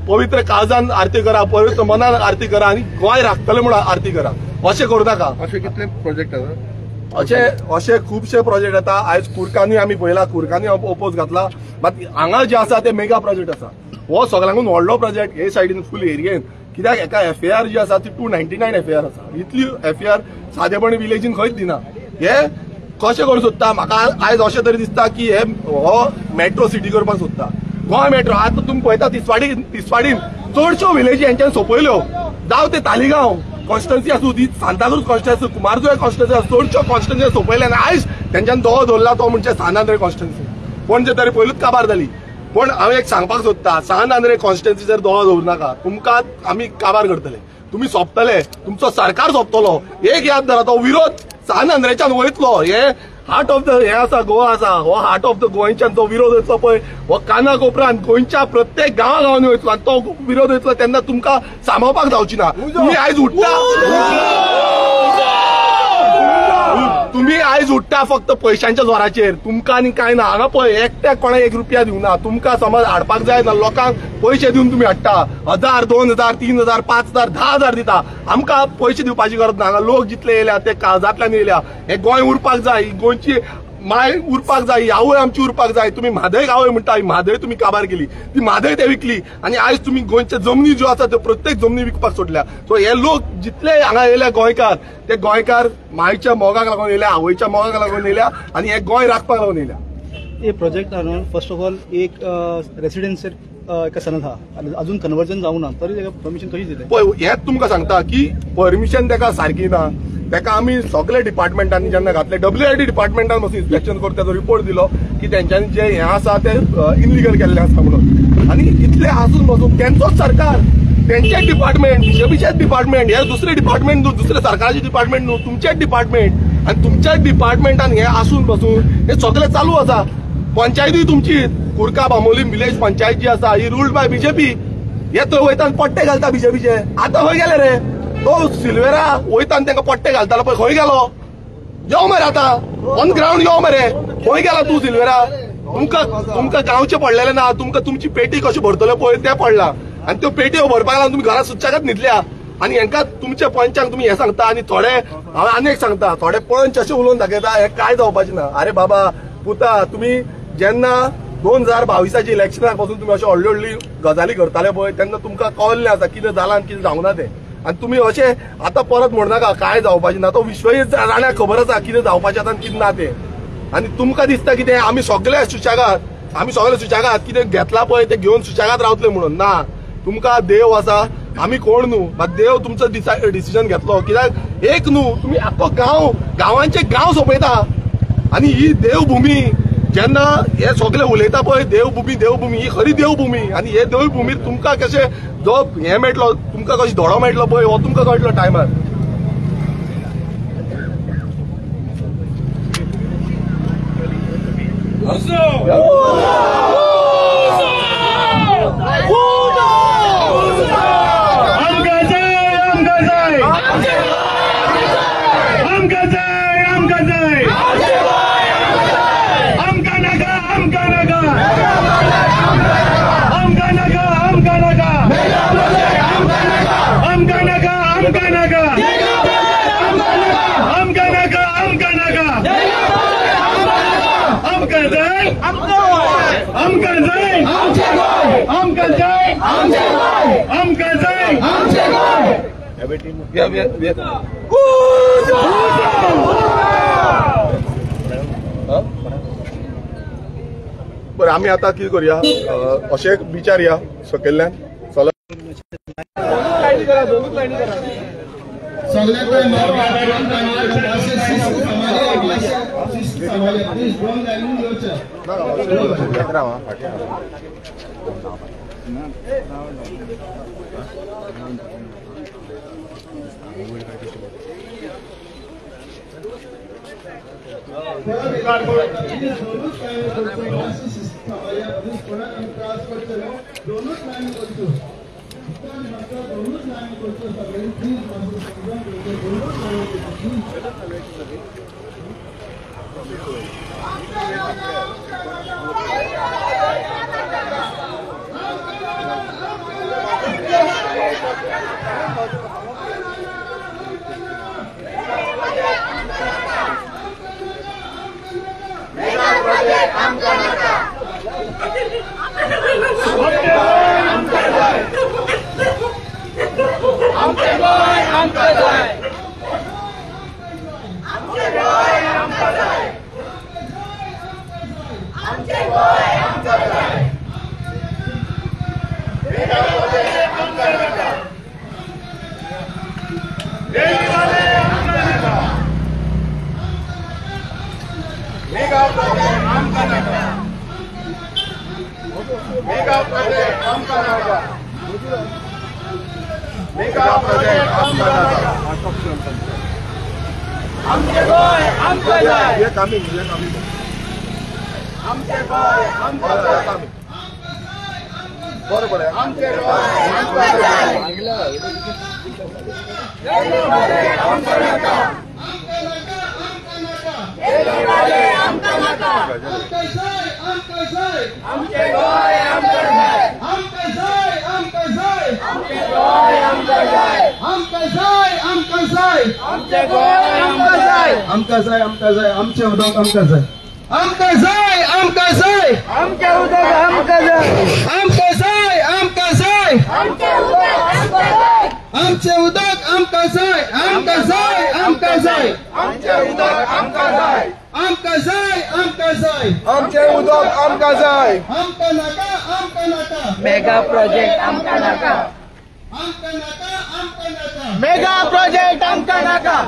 Speaker 1: पवित्र काळजान आरती करा पवित्र मनान आरती करा आनी गोंय राखतले म्हणून आरती करा अशें करूं नाका
Speaker 3: अशे कितले प्रोजेक्ट आसा
Speaker 1: अशे खुबशे प्रोजेक्ट येता आयज कुर्कांनी आमी पळयला कुर्कांनी ओपोज घातला मात हांगा जे आसा ते मेगा प्रोजेक्ट आसा हो सगळ्यांकून व्हडलो प्रोजेक्ट हे सायडीन फूल एरियेन कित्याक एका FAR जी आसा ती 299 FAR आसा इतली FAR सादेपणी विलेजीन खंयच दिना हे कशें करूं सोदता म्हाका आयज अशें तरी दिसता की हे हो मेट्रो सिटी करपाक सोदता गोंय मेट्रो आतां तुमी पळयता तिसवाडीन चडश्यो विलेजी हेंच्यान सोंपयल्यो जावं ते तालिगांव कॉन्स्टिट्युन्सी आसूं ती सांताक्रूज कॉन्स्टिट्युन्सी कुमारजुव्या कॉन्स्टिट्युन्सी आसूं चडश्यो कॉन्स्टिट्युन्सी सोंपयले आनी आयज तेंच्यान दोळो दवरला तो म्हणजे सानांद्रे कॉन्स्टिट्युन्सी पणजे तरी पयलूच काबार जाली पण हांव एक सांगपाक सोदता सानांद्रे कॉन्स्टिट्युन्सीचेर दोळो दवरूं नाका तुमकां आमी काबार करतले तुमी सोंपतले तुमचो सरकार सोंपतलो एक याद धरा तो विरोध सानांद्रेच्यान वयतलो हे हार्ट ऑफ द हे आसा गोवा आसा हो हार्ट ऑफ द गोंयच्यान जो विरोध वयतलो पळय हो काना कोपरांत गोंयच्या प्रत्येक गांवांनी वयतलो आनी तो विरोध वयतलो तेन्ना तुमकां सांबाळपाक जावची ना तुमी आयज उठ्ठा फक्त पयशांच्या जोराचेर तुमकां आनी कांय ना हांगा पळय एकट्याक कोणाक 1 रुपया दिवना तुमकां समज हाडपाक जाय ना लोकांक पयशे दिवन तुमी हाडटा 1000 2000 3000 5000 10000 दिता आमकां पयशे दिवपाची गरज ना हांगा लोक जितले येयल्या ते काळजांतल्यान येयल्या हे गोंय उरपाक जाय गोंयची माय उरपाक जाय ही आवय आमची उरपाक जाय तुमी म्हादय आवय म्हणटा ही म्हादय तुमी काबार केली ती म्हादय ते विकली आनी आयज तुमी गोंयच्या जमनी ज्यो आसा त्यो प्रत्येक जमनी विकपाक सोडल्या सो हे लोक जितले हांगा येयल्या गोंयकार ते गोंयकार मायच्या मोगाक लागून येयल्या आवयच्या मोगाक लागून येयल्या आनी हे गोंय राखपाक लागून येयल्या
Speaker 5: ये प्रोजेक्ट फर्स्ट ऑफ ऑल एक रेसिडेन्शियल एका सनद आहा अजून कन्वर्जन जावं ना तरी ताका परमिशन कशी दिलें
Speaker 1: पळय हेच तुमकां सांगता की परमिशन ताका सारकी ना ताका आमी सगळे डिपार्टमेंटांनी जेन्ना घातले WID डिपार्टमेंटान वचून इन्स्पेक्शन करून त्याचो रिपोर्ट दिलो की त्यांच्यानी जे हे आसा ते इनलिगल केल्ले आसा म्हणून. आणि इतले आसून बसून तेंचोच सरकार तेंचेच डिपार्टमेंट बीजेपीचेच डिपार्टमेंट हे दुसरे डिपार्टमेंट न्हू दुसरे सरकाराचे डिपार्टमेंट न्हू तुमचेच डिपार्टमेंट आणि तुमच्याच डिपार्टमेंटान हे आसून बसून हे सगळे चालू आसा. पंचायतूय तुमची कुरका बांबोली विलेज पंचायत जी आसा ही रूल्ड बाय बीजेपी. हे थंय वयता पट्टे घालता बीजेपीचे. आता खंय गेले रे तो सिल्वेरा वयता तांकां पट्टे घालतालो पळय खंय गेलो. यो मरे आता ऑन ग्राउंड यो मरे खंय गेला तूं सिल्वेरा. तुमकां गांवचे पडलेले ना तुमकां तुमची पेटी कशी भरतले पळय तें पडला आणि त्यो पेटी भरपाक लागून तुम्ही घरात सुच्चागत न्हिदल्या. आणि हांकां तुमच्या पंचांक तुम्ही हे सांगता आणि थोडे हांव आनी एक सांगता थोडे पंच अशें उलोवन दाखयता हे काय जावपाचें ना. अरे बाबा पुता तुम्ही जेन्ना 2022 इलेक्शनाक पासून तुम्ही अशें व्हडली व्हडली गजाली करताले पळय तेन्ना तुमकां कळल्लें आसा कितें जालां आनी कितें जावना तें. आणि तुम्ही अशें आतां परत म्हणनाका काय जावपाचें ना. तो विश्वजीत राण्याक खबर आसा कितें जावपाचें आतां कितें ना तें. आणि तुमकां दिसता कितें आमी सगळे सुशागात कितें घेतला पळय ते घेवन सुशागात रावतले म्हणून. ना तुमकां देव आसा आमी कोण न्हू मात देव तुमचो डिसिजन घेतलो. कित्याक एक न्हू तुम्ही आख्खो गांवांचे गांव सोंपयता. आणि ही देवभूमी जेन्ना हे सगळे उलयता पळय देवभूमी ही खरी देवभूमी. आणि हे देवभूमीर तुमकां कशें जो हे मेळटलो तुमकां कशें धोडो मेळटलो पळय हो तुमकां कळटलो टायमार. बरं आमी आता कितें करया अशें विचारया सकयल्ल्यान आमचे उदक आमकां जाय आमकां जाय आमकां जाय आमचे उदक आमकां जाय आमकां जाय आमकां जाय आमचे उदक आमकां जाय आमकां जाय आमकां जाय आमचे उदक आमकां जाय आमकां जाय आमकां जाय आमचे उदक आमकां जाय आमकां नाका मेगा प्रोजेक्ट आमकां नाका मेगा प्रोजेक्ट आमकां नाका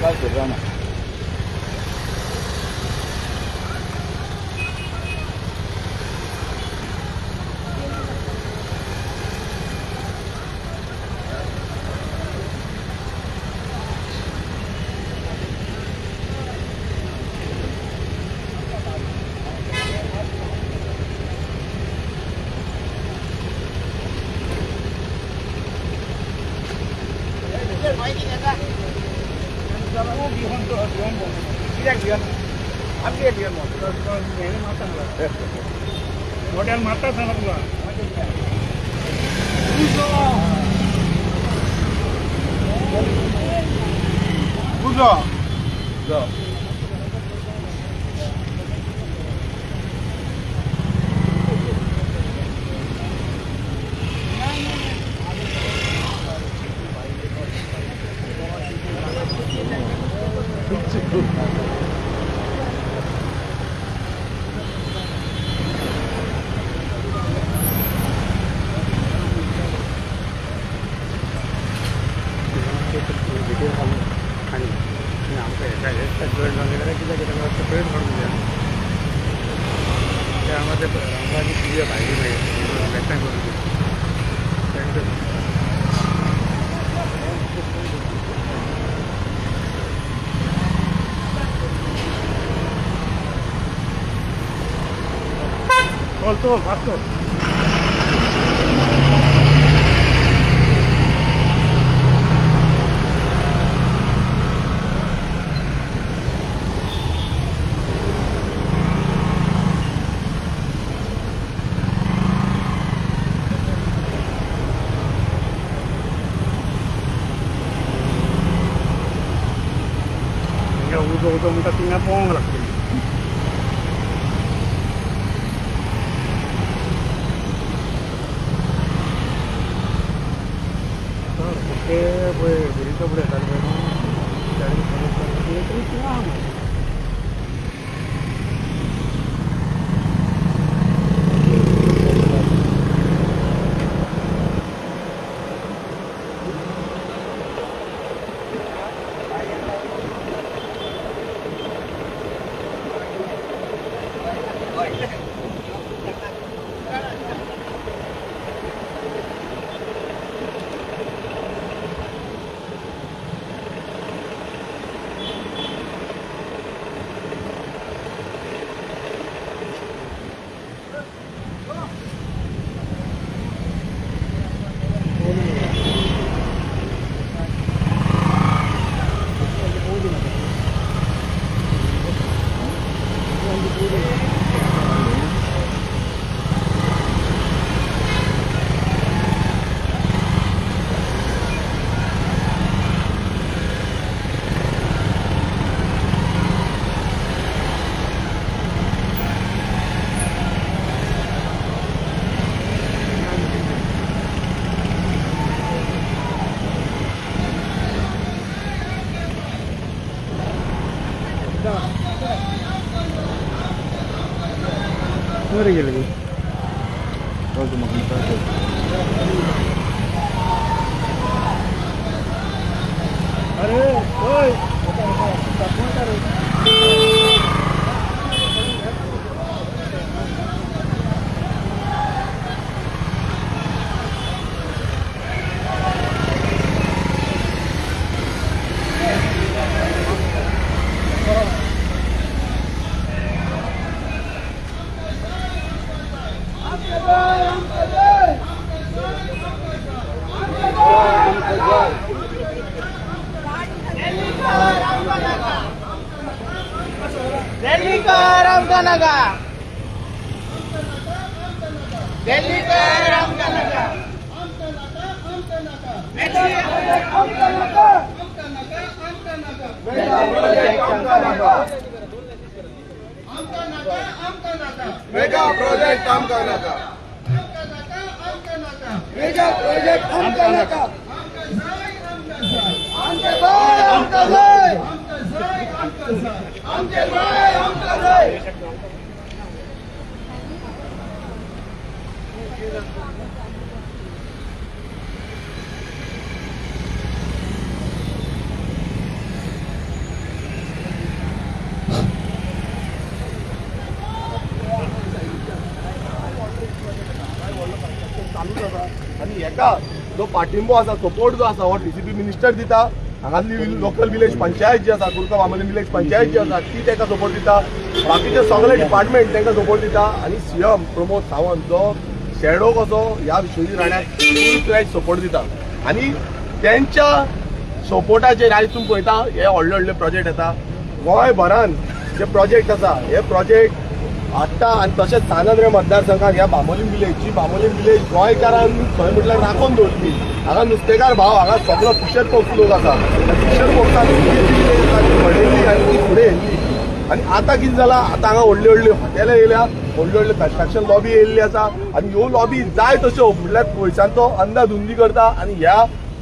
Speaker 1: काय सुरू
Speaker 6: होटल माता सांगा तुला त्यामध्ये रंगाची क्रिया पाहिजे नाही बोलतो वाचतो udah minta tinggal pong lah. Oke, boleh berita boleh dari itu lama. Mari lagi. Kalau cuma kita aja. Aduh, oi.
Speaker 3: Delhi का रामकानागा, दिल्ली का रामकानागा,
Speaker 1: मेगा प्रोजेक्ट आमकानाका,
Speaker 3: मेगा प्रोजेक्ट आमकानाका,
Speaker 1: आणि हेका जो पाठिंबो आसा, सपोर्ट जो आसा, हो डीसीपी मिनिस्टर दिता. हांगातली लोकल विलेज पंचायत जी आसा, कुर्का बामणी विलेज पंचायत जी आसा ती ताका सपोर्ट दिता. बाकीचे सगळे डिपार्टमेंट तांकां सपोर्ट दिता. आणि सीएम प्रमोद सावंत जो शेडो कसो ह्या विश्वजीत राण्याक फूल फ्लॅज सपोर्ट दिता. आणि त्यांच्या सपोर्टाचेर आयज तुम्ही पळयता हे व्हडले व्हडले प्रोजेक्ट येता. गोंयभरान जे प्रोजेक्ट आसा हे प्रोजेक्ट हाडटा. आणि तशेंच सानंद्रे मतदारसंघात ह्या बामोलीम विलेज गोंयकारांनी खंय म्हटल्यार राखून दवरली. हांगा नुस्तेकार भाव, हांगा सगळो फिशर फोक्स लोक आसा. फिशर फोक्सांनी व्हडली आनी ती फुडें येयल्ली. आनी आतां कितें जालां, आतां हांगा व्हडली व्हडली हॉटेलां येयल्या, व्हडली व्हडली कन्स्ट्रक्शन लॉबी येयल्ली आसा. आनी ह्यो लॉबी जाय तश्यो म्हटल्यार पयशांचो अंदाधुंदी करता आनी ह्या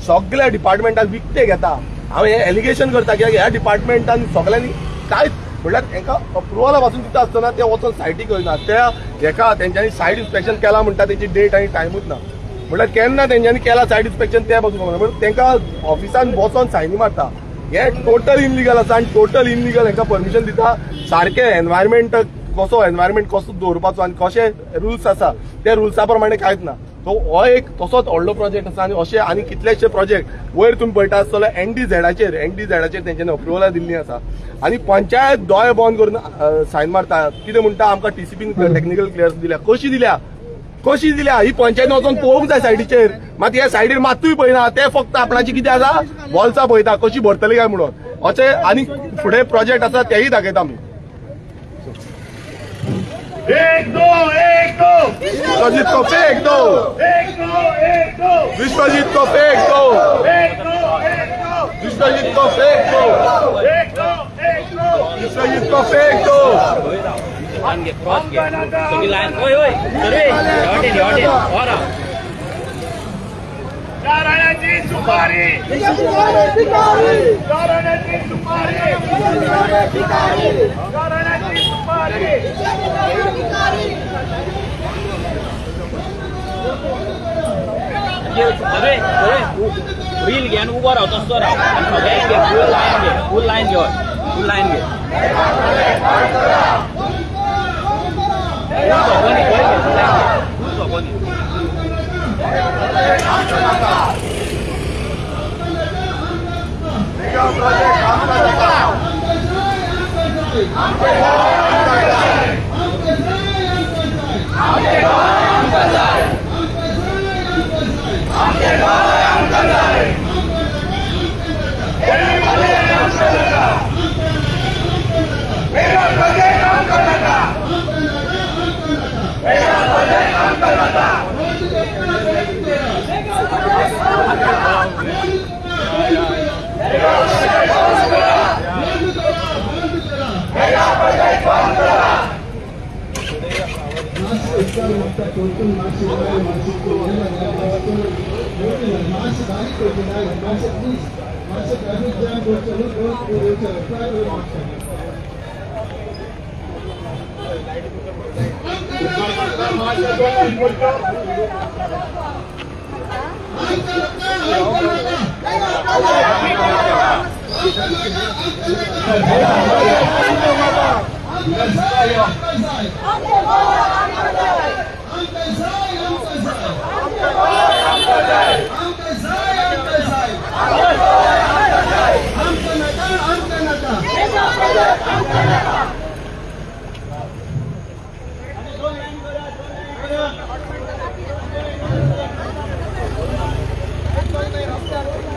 Speaker 1: सगळ्या डिपार्टमेंटाक विकते घेता. हांव हें एलिगेशन करता कित्याक ह्या डिपार्टमेंटान सगळ्यांनी कांयच म्हटल्यार तांकां अप्रुवला पासून दिता आसतना ते वचून सायटीक वयना. त्या हेका तेंच्यांनी सायट इन्स्पेक्शन केलां म्हणटा तेची डेट आनी टायमूच ना. म्हटल्यार केन्ना तेंच्यांनी केलां सायट इन्स्पेक्शन ते पासून खबर. म्हणजे तांकां ऑफिसान वचोन सायनी मारता. हे टोटल इनलिगल आसा आनी टोटल इनलिगल हांकां परमिशन दिता. सारकें एनवायरमेंट कसो दवरपाचो आनी कशे रुल्स आसा त्या रुल्सा प्रमाणे कांयच ना. सो हो एक तसोच व्हडलो प्रोजेक्ट आसा. आनी अशे आनी कितलेशे प्रोजेक्ट वयर तुमी पळयता आसतलो एनडीझेडाचेर तेंच्यांनी अप्रुवलां दिल्लीं आसा. आनी पंचायत दोळे बंद करून सायन मारता. कितें म्हणटा आमकां टीसीपीन टेक्निकल क्लियरन्स दिल्या. कशी दिल्या ही पंचायतीन वचून पळोवंक जाय सायडीचेर. मात ह्या सायडीर मातूय पळयना. ते फक्त आपणाची कितें आसा वॉल्सां पळयता कशी भरतली काय म्हणून. अशें आनी फुडें प्रोजेक्ट आसा तेय दाखयता आमी. विश्वजीत को फेक दो, विश्वजीत को फेक दो, विश्वजीत को फेक दो, विश्वजीत को फेक दो.
Speaker 3: राणाची सुपारी, राणाची सुपारी, राणाची सुपारी.
Speaker 7: रील घे आणि उभं राहतो तसं राह. फुल लाईन घे.
Speaker 3: Gracias.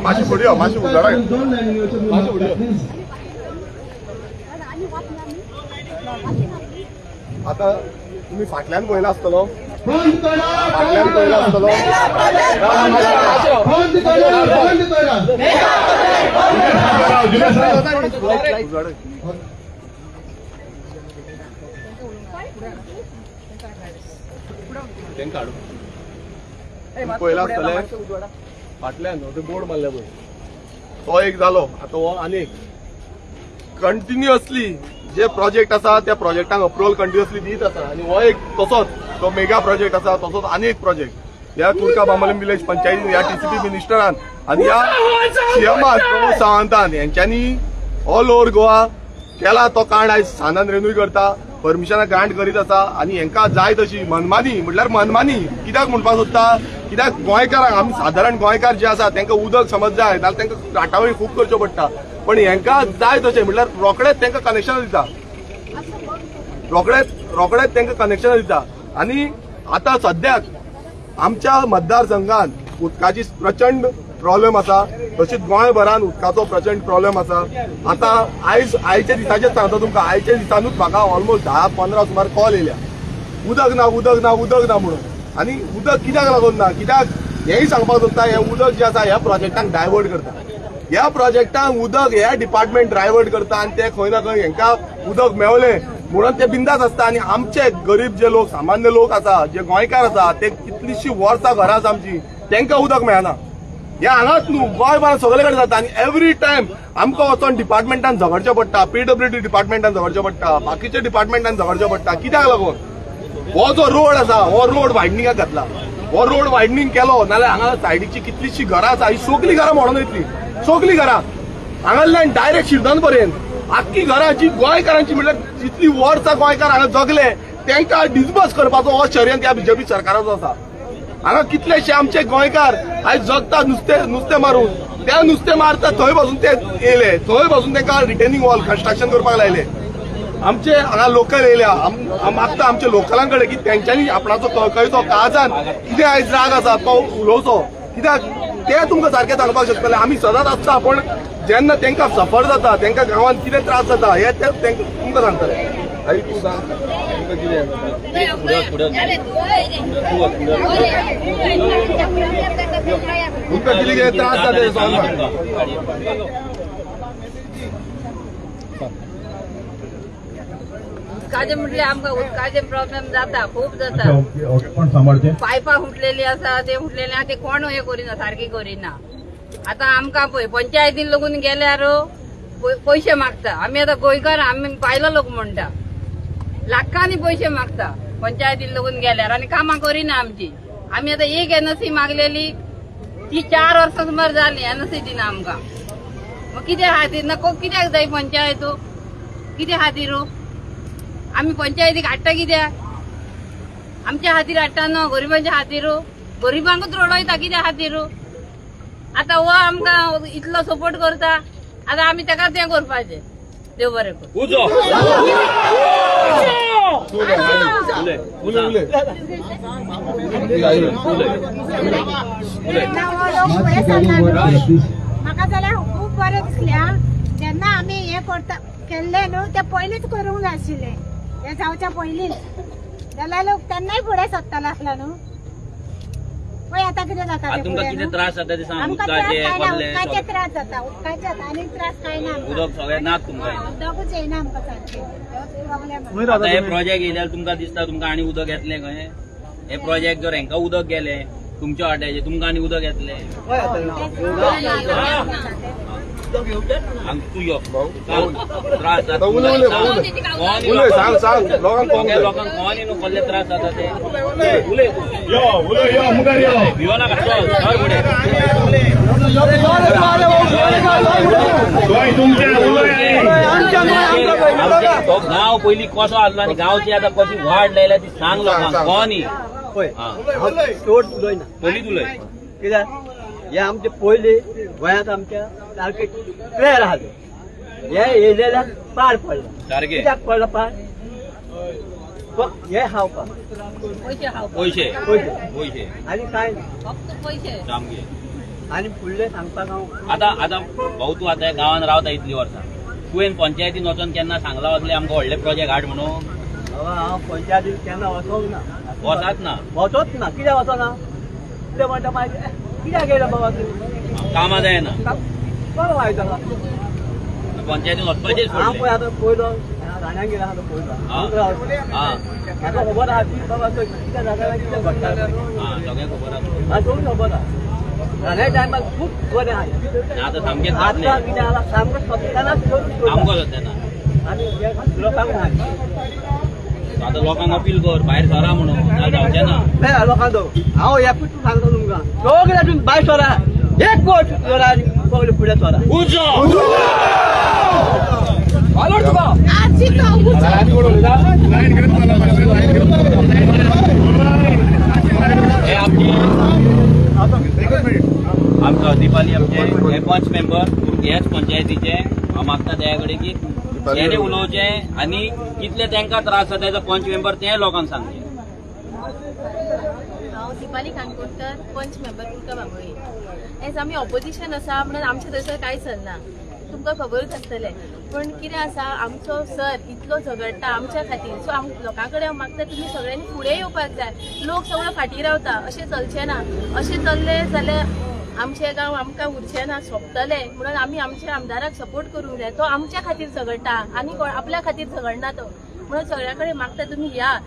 Speaker 1: मातशी फुडें यो, मातशी उजवाडाक यो.
Speaker 2: 2 लाईन येवच्यो बी
Speaker 1: मातशी फुडें यो.
Speaker 2: प्लीज.
Speaker 1: आता तुम्ही फाटल्यान पळयला आसतलो,
Speaker 2: बंद करा,
Speaker 1: फाटल्यान पळयला आसतलो.
Speaker 2: बंद करा, बंद करा.
Speaker 1: उजवाडाक. तेंका हाडू. पळयला आसतले फाटल्यान ते बोर्ड मारल्या पळय, तो एक जालो. आता हो आनी एक कंटिन्युअसली जे प्रोजेक्ट आसा त्या प्रोजेक्टांक अप्रुवल कंटिन्युअसली दीत आसा. आणि हो एक तसोच तो मेगा प्रोजेक्ट आसा, तसोच आनी एक प्रोजेक्ट ह्या तुर्का बांबोलीम विलेज पंचायतीन, ह्या टीसीपी मिनिस्टरान आणि ह्या सीएमान प्रमोद सावंतान यांच्यानी ऑल ओव्हर गोवा केला. तो कांड आयज सानान रेन्यू करता, परमिशनां ग्रांट करीत आसा. आणि हांकां जाय तशी मनमानी म्हटल्यार मनमानी कित्याक म्हणपाक सोदता, कित्याक गोंयकारांक आमी सादारण गोंयकार जे आसा तांकां उदक समज जाय नाल्यार तांकां राटावळी खूब करच्यो पडटा, पण हांकां जाय तशें म्हटल्यार रोखडेच तांकां कनेक्शनां दिता, रोखडेच तांकां कनेक्शनां दिता. आणि आता सद्याक आमच्या मतदारसंघात उदकाची प्रचंड प्रॉब्लेम आसा, तशीच गोंयभरान उदकाचो प्रचंड प्रॉब्लेम आसा. आता आयच्या दिसाचेच सांगता तुमकां, आयच्या दिसानूच म्हाका ऑलमोस्ट 10-15 सुमार कॉल येयल्या उदक ना उदक ना उदक ना म्हणून. आणि उदक कित्याक लागून ना, कित्याक हेंय सांगपाक सोदता, हे उदक जे आसा ह्या प्रोजेक्टांक डायवर्ट करता. ह्या प्रोजेक्टांक उदक हे डिपार्टमेंट डायवर्ट करता आणि ते खंय ना खंय हांकां उदक मेवलें म्हणून ते बिंदास आसता. आणि आमचे गरीब जे लोक, सामान्य लोक आसा, जे गोंयकार आसा, ते कितलींशीं वर्सां घरां आसा आमची, तांकां उदक मेळना. हे हांगाच न्हू, गोंयभरान सगळे कडेन जाता. आणि एवरी टायम आमकां वचोन डिपार्टमेंटान झगडचें पडटा, PWD डिपार्टमेंटान झगडचें पडटा, बाकीच्या डिपार्टमेंटान झगडचें पडटा. कित्याक लागून हो जो रोड आसा हो रोड वायडनिंगाक घातला. हो रोड वायडनिंग केलो नाल्यार हांगा सायडीची कितलींशीं घरां आसा, ही सगळीं घरां मोडून वयतलीं, सगळीं घरां हांगांतल्यान डायरेक्ट शिरदन पर्यंत आख्खी घरां जी गोंयकारांची म्हटल्यार जितलीं वर्सां गोंयकार हांगा जगले तांकां डिसबस करपाचो हो षडयंत्र ह्या बीजेपी सरकाराचो आसा. हांगा कितलेशे आमचे गोंयकार आयज जगता नुस्तें मारून, त्या नुस्तें मारता थंय पासून ते येयले, थंय पासून तांकां रिटेनिंग वॉल कन्स्ट्रक्शन करपाक लायले. आमचे हांगा लोकल येयल्या, मागता आमच्या लोकलां कडेन की तेंच्यांनी आपणाचो कळकळीचो काळजान कितें आयज राग आसा तो उलोवचो, कित्याक ते तुमकां सारकें सांगपाक शकतले. आमी सदांच आसता, पण जेन्ना तांकां सफर जाता, तांकां गांवांत कितें त्रास जाता हे ते तुमकां सांगतले. आई तूं सांग तुमकां कितें तुमकां कितें त्रास जाता ते सांग.
Speaker 4: उदकाचे म्हटले आमकां उदकाचे प्रॉब्लेम जाता, खूप जाता.
Speaker 2: पण सांबाळचे
Speaker 4: पायपां फुटलेली आसा, ते फुटलेले आहा ते कोण हे करिना, सारखी करिना. आता आमकां पळय पंचायतीन लागून गेल्यार पयशे मागता. आमी आतां गोंयकार, आमी पायलो लोक म्हणटा, लाखांनी पयशे मागता पंचायतीन लागून गेल्यार, आनी कामां करिना आमची. आमी आतां एक NOC मागलेली, ती 4 वर्सां सुमार जाली, NOC दिना आमकां. मग कित्या खातीर ना, कित्याक जाय पंचायत, कित्या खातीर आमी पंचायतीक हाडटा, कित्याक आमच्या खातीर हाडटा न्हू, गरिबांच्या खातीर, गरिबांकूच रडयता कित्या खातीर. आता हो आमकां इतलो सपोर्ट करता, आतां आमी ताका तें करपाचें. देव बरें कर.
Speaker 8: म्हाका जाल्यार खूब बरें दिसलें. जेन्ना आमी हें करता केल्लें न्हू तें पयलींच करूंक जाय आशिल्लें, हें जावच्या पयलींच, जाल्यार लोक तेन्नाय फुडें सरतलो आसलो न्हू. पळय आतां कितें जाता,
Speaker 7: तुमकां कितें त्रास जाता ते सांग.
Speaker 8: आमकां त्रास काय ना, उदकाचे त्रास जाता, उदकाचे आनी त्रास काय ना.
Speaker 7: उदक सगळें नात तुमकां.
Speaker 8: उदकूच येयना आमकां सारकें प्रॉब्लेम.
Speaker 7: आतां हे प्रोजेक्ट येयल्यार तुमकां दिसता तुमकां आनी उदक येतलें खंय. हे प्रोजेक्ट जर हांकां उदक गेले तुमच्या वाट्याचे, तुमकां आनी उदक येतलें. तू यो त्रास जाता
Speaker 1: सांग लोकांक
Speaker 7: कोण न्हू कसले त्रास जाता ते उलय भियो नाका. चल फुडें तो गांव पयलीं कसो आसलो आनी गांवची आतां कशी वाड लायल्या ती सांग लोकांक. कोणी पयलींच उलय
Speaker 9: कित्याक हे आमचे पयलीं गोंयांत आमच्या सारके क्लियर आहा. हे येयलेल्या पार पडला.
Speaker 7: सारकें
Speaker 9: कित्याक पडला पार, हे खावपाक
Speaker 4: पयशे
Speaker 7: पयशे
Speaker 9: पयशे
Speaker 7: पयशे
Speaker 9: आनी कांय
Speaker 4: फक्त पयशे.
Speaker 7: सामके
Speaker 9: आनी फुडलें सांगपाक हांव
Speaker 7: आता भाऊ तूं आतां गांवांत रावता इतलीं वर्सां तुवें पंचायतीन वचोन केन्ना सांगला असले आमकां व्हडले प्रोजेक्ट हाड म्हणून?
Speaker 9: हांव पंचायतीन केन्ना वचोंक ना.
Speaker 7: वचात ना?
Speaker 9: वचोच ना. कित्याक वचना? ते म्हणटा मागीर कित्याक येयला बाबा तूं?
Speaker 7: कामां जायना.
Speaker 9: बरो वायट जाला.
Speaker 7: पंचायतीन वचपाचें
Speaker 9: हांव पळय आतां पयलो राण्याक गेलो आतां पयलो. म्हाका खबर आहा ती बाबा कित्या जाग्यार कितें घडटा.
Speaker 7: सगळें खबर आसा.
Speaker 9: सगळें खबर आहा. राण्या टायमार खूब बरें आहा.
Speaker 7: आतां सामकें
Speaker 9: आतां कितें जाला सामको सत्यानाश करून
Speaker 7: आमकां सत्यानाश.
Speaker 9: आनी लोकांक सांग.
Speaker 7: आतां लोकांक अपील कर भायर सरा म्हणून ना जावचें ना.
Speaker 9: नाही लोकांचो हांव एकूच सांगतो तुमकां सगळे हातून भायर सरा. एक कोट सरा आनी सगळे फुडें सरा.
Speaker 7: आमचो दिपाली आमचे हे पंच मेंबर हेच पंचायतीचे हांव मागता त्या कडेन की तेणे उलोवचें आनी कितले तांकां त्रास जाता तेजो पंच मेंबर ते लोकांक सांगचे.
Speaker 10: हांव दिपाली काणकोणकर पंच मेंबर कुलका बांबोळी. एज आमी ऑपोजिशन आसा म्हणून आमचे थंयसर कांय चलना तुमकां खबरूच आसतलें. पण कितें आसा आमचो सर इतलो झगडटा आमच्या खातीर. सो लोकां कडेन हांव मागता तुमी सगळ्यांनी फुडें येवपाक जाय. लोक सगळो फाटीं रावता अशें चलचें ना. अशें चल्लें जाल्यार आमचे गांव आमकां उरचें ना सोंपतले. म्हणून आमी आमच्या आमदाराक सपोर्ट करूंक जाय. तो आमच्या खातीर झगडटा आनी आपल्या खातीर झगडना तो. म्हणून सगळ्या कडेन मागता तुमी या.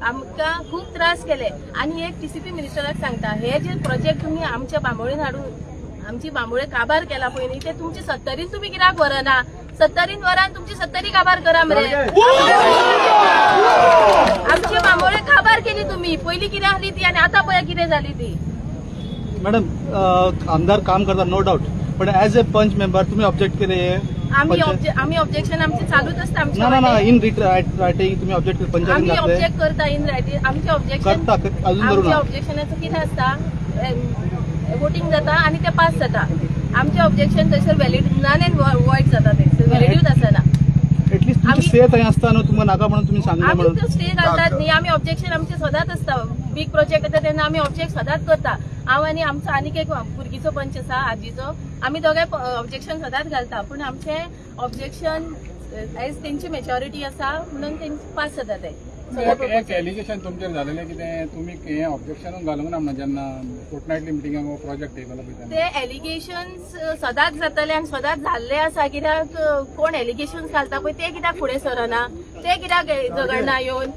Speaker 10: आमकां खूब त्रास केले आनी एक टीसीपी मिनिस्टराक सांगता हे जे प्रोजेक्ट तुमी आमच्या बांबोळीन हाडून आमची बांबोळे काबार केला पळय न्ही ते तुमचे 70 तुमी कित्याक व्हरना? 70 वरान तुमची 70 काबार करा मरे. आमची बांबोळे काबार केली तुम्ही. पयलीं कितें आसली ती आनी आतां पळय कितें जाली ती.
Speaker 5: मॅडम आमदार काम करता नो डाऊट पण ऍज अ पंच मेंबर तुम्ही ऑब्जेक्ट केले.
Speaker 10: आम्ही ऑब्जेक्शन आमचे चालूच असता.
Speaker 5: ना इन रायटिंग तुम्ही ऑब्जेक्ट पंचायतीन
Speaker 10: आम्ही ऑब्जेक्ट करता इन रायटिंग. आमचे ऑब्जेक्शन आमच्या ऑब्जेक्शनाचं कितें आसता वोटिंग जाता आनी ते पास जाता. आमचे ऑब्जेक्शन थंयसर व्हॅलिड नन एंड वॉइड जाता. थंयसर व्हॅलिड्यूच आसना.
Speaker 5: एटलीस्ट तुमची स्टे थंय आसता न्हू तुमकां नाका म्हणून तुम्ही सांगला म्हणून.
Speaker 10: आमी स्टे घालतात न्ही. आमी ऑब्जेक्शन आमचे सदांच आसता. बीग प्रोजेक्ट येता तेन्ना आमी ऑब्जेक्ट सदांच करता. हांव आनी आमचो आनीक एक भुरगीचो पंच आसा आजीचो आमी दोगांय ऑब्जेक्शन सदांच घालता. पूण आमचे ऑब्जेक्शन एज तेंची मेच्युरिटी आसा म्हणून तेंचे पास जाता ते.
Speaker 6: एक एलिगेशन तुमचेर जालेलें कितें तुमी हें ऑब्जेक्शन घालूंक ना म्हणून जेन्ना फोर्टनायटली मिटिंगाक हो प्रोजेक्ट येयलो पळय
Speaker 10: ते एलिगेशन्स सदांच जातले आनी सदांच जाल्ले आसा. कित्याक कोण एलिगेशन्स घालता पळय ते कित्याक फुडें सरना ते कित्याक झगडना येवन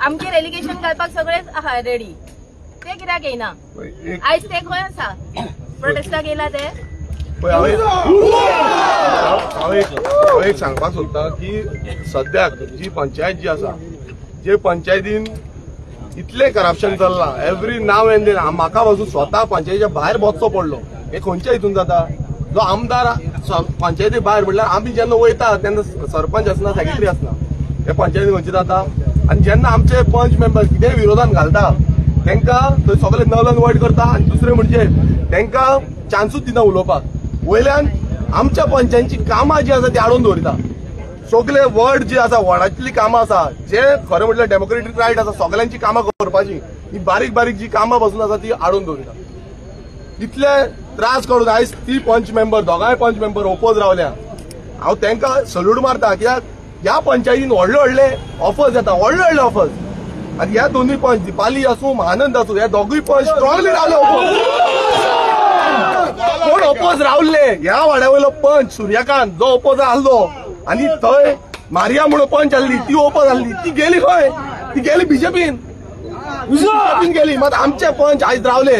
Speaker 10: आमचेर एलिगेशन घालपाक सगळेच आहा रेडी. ते कित्याक येयना? आयज ते खंय आसा प्रोटेस्टाक येयला ते?
Speaker 1: हांव एक सांगपाक सोदतां की सद्याक जी पंचायत जी आसा जे पंचायतीन इतले करप्शन चल्लां एवरी नाव एंड देन म्हाका पासून स्वता पंचायतीच्या भायर बसचो पडलो. हे खंयच्या हितून जाता? जो आमदार पंचायती भायर म्हणल्यार आमी जेन्ना वयता तेन्ना सरपंच आसना सेक्रेटरी आसना. हे पंचायती खंयचे जाता? आनी जेन्ना आमचे पंच मेंबर कितेंय विरोधान घालता तांकां थंय सगळे नल एंड वॉइड करता. आनी दुसरें म्हणजे तांकां चान्सूच दिना उलोवपाक. वयल्यान आमच्या पंचायतीची कामां जी आसा ती आडोवन दवरिता. सगळे वर्ड जी आसा वर्डातली कामां आसा जे खरें म्हटल्यार डेमोक्रेटीक रायट आसा सगळ्यांची कामां करपाची ही बारीक बारीक जी कामां पासून आसा ती आडोवन दवरिता. इतले त्रास काडून आयज ती पंच मेंबर दोगांय पंच मेंबर ओपोज रावल्या. हांव तांकां सल्यूट मारता. कित्याक ह्या पंचायतीन व्हडले व्हडले ऑफर्स येता व्हडले ऑफर्स. आनी ह्या दोनूय पंच दिपाली आसूं महानंद आसूं ह्या दोगूय पंच स्ट्रॉंगली रावले ओपोज. कोण ओपोज रावले? ह्या वाड्यावयलो पंच सूर्यकांत जो ओपोज आहलो आनी थंय मारिया म्हणून पंच आहली ती ओपोज आहली. ती गेली खंय? ती गेली बीजेपीन गेली. मात आमचे पंच आयज रावले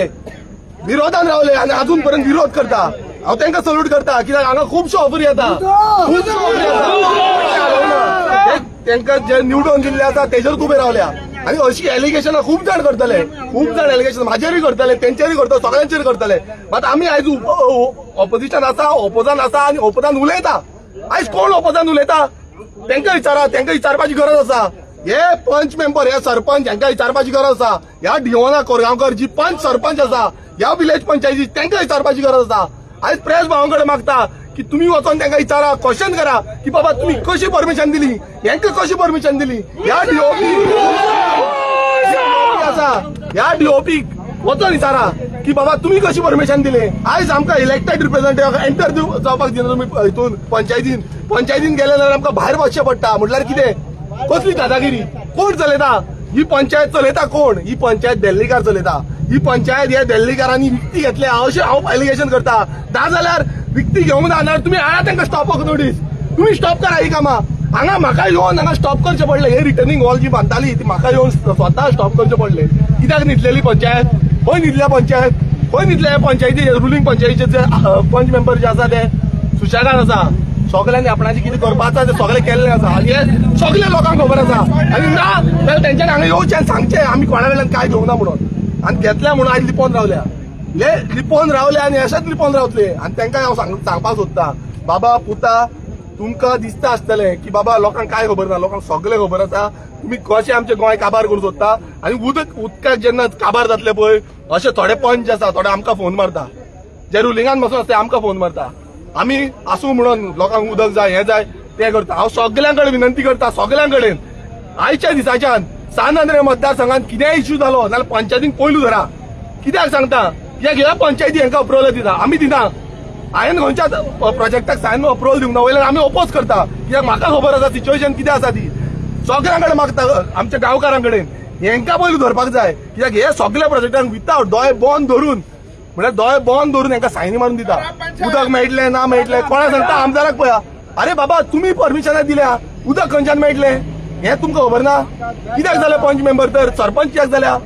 Speaker 1: विरोधान रावले आनी अजून पर्यंत विरोध करता. हांव तांकां सल्यूट करता. कित्याक हांगा खुबश्यो ऑफरी येता. तांकां जे निवडून दिल्ले आसा तेजेर उबे रावल्या. आनी अशी एलिगेशनां खूब जाण करतले. खूब जाण एलिगेशन म्हाजेरूय करतले तेंचेरूय करतले सगळ्यांचेर करतले. मात आमी आयज ऑपोजिशन आसा ओपोजान आसा आनी ओपोजान उलयता. आयज कोण ओपोजान उलयता तांकां विचारा. तांकां विचारपाची गरज आसा. हे पंच मेंबर हे सरपंच हांकां विचारपाची गरज आसा. ह्या डिओना कोरगांवकर जी पंच सरपंच आसा ह्या विलेज पंचायती तांकां विचारपाची गरज आसा. आयज प्रेस भावां कडेन मागता की तुम्ही वचून तांकां विचारा क्वेश्चन करा की बाबा तुम्ही कशी परमिशन दिली हांकां कशी परमिशन दिली. ह्या डीओपी आसा ह्या डीओपी वचून विचारा की बाबा तुम्ही कशी परमिशन दिले. आयज आमकां इलेक्टेड रिप्रेझेंटेटिव्ह एंटर जावपाक दिना तुमी हितून पंचायतीन गेले जाल्यार आमकां भायर वचचें पडटा. म्हटल्यार कितें कसली दादागिरी कोण चलयता ही पंचायत चलयता कोण. ही पंचायत दिल्लीकार चलयता. ही पंचायत ह्या दिल्लीकारांनी विकती घेतल्या अशें हांव एलिगेशन करता. ना जाल्यार विकती घेवंक ना तुमी हाडा तांकां स्टॉपाक नोटीस. तुम्ही स्टॉप करा ही कामां. हांगा म्हाका येवन हांगा स्टॉप करचें पडलें. हे रिटर्निंग वॉल जी बांदताली ती म्हाका येवन स्वता स्टॉप करचें पडलें. कित्याक न्हिदलेली पंचायत खंय न्हिदल्या पंचायत खंय न्हिदल्या पंचायती रुलींग पंचायतीचे जे पंच मेंबर जे आसा ते सुशेगाद आसा. सगळ्यांनी आपणाचें कितें करपाक आसा तें सगळें केल्लें आसा आनी हे सगळ्या लोकांक खबर आसा. आनी ना जाल्यार तेंच्यांनी हांगा येवचें सांगचें आमी कोणा कडल्यान काय घेवंक ना म्हणून. आनी घेतल्या म्हणून आयज लिपोवन रावल्या. हे लिपोवन रावले आनी अशेंच लिपोवन रावतले. आनी तांकां हांव सांगपाक सोदतां बाबा पुता तुमकां दिसता आसतलें की बाबा लोकांक काय खबर ना. लोकांक सगळें खबर आसा. तुम्ही कशें आमचें गोंय काबार करूंक सोदता. आनी उदकाक जेन्ना काबार जातले पळय अशे थोडे पंच आसा थोडे आमकां फोन मारता. जे रुलिंगान बसून आसता आमकां फोन मारता. आमी आसूं म्हणून लोकांक उदक जाय हें जाय तें करता. हांव सगळ्यां कडेन विनंती करता सगळ्यां कडेन आयच्या दिसाच्यान सांत आंद्रे मतदारसंघात कितेंय इश्यू जालो जाल्यार पंचायतीन पयलू धरा. कित्याक सांगता कित्याक ह्या पंचायती हांकां अप्रुवल दिता आमी दिना. हांवें खंयच्या प्रोजेक्टाक सायन अप्रुवल दिवंक ना वयल्यार आमी ओपोज करता. कित्याक म्हाका खबर आसा सिच्युएशन कितें आसा ती. सगळ्यां कडेन मागता आमच्या गांवकारां कडेन हेंकां पयलू धरपाक जाय. कित्याक हे सगळ्या प्रोजेक्टांक विथआउट दोळे बंद धरून म्हळ्यार दोळे बंद धरून हांकां सायनी मारून दिता. उदक मेळटलें ना मेळटलें कोणा सांगता आमदाराक पळया अरे बाबा तुम्ही परमिशनां दिल्या उदक खंयच्यान मेळटलें हें तुमकां खबर ना. कित्याक जाल्या पंच मेंबर तर सरपंच कित्याक जाल्या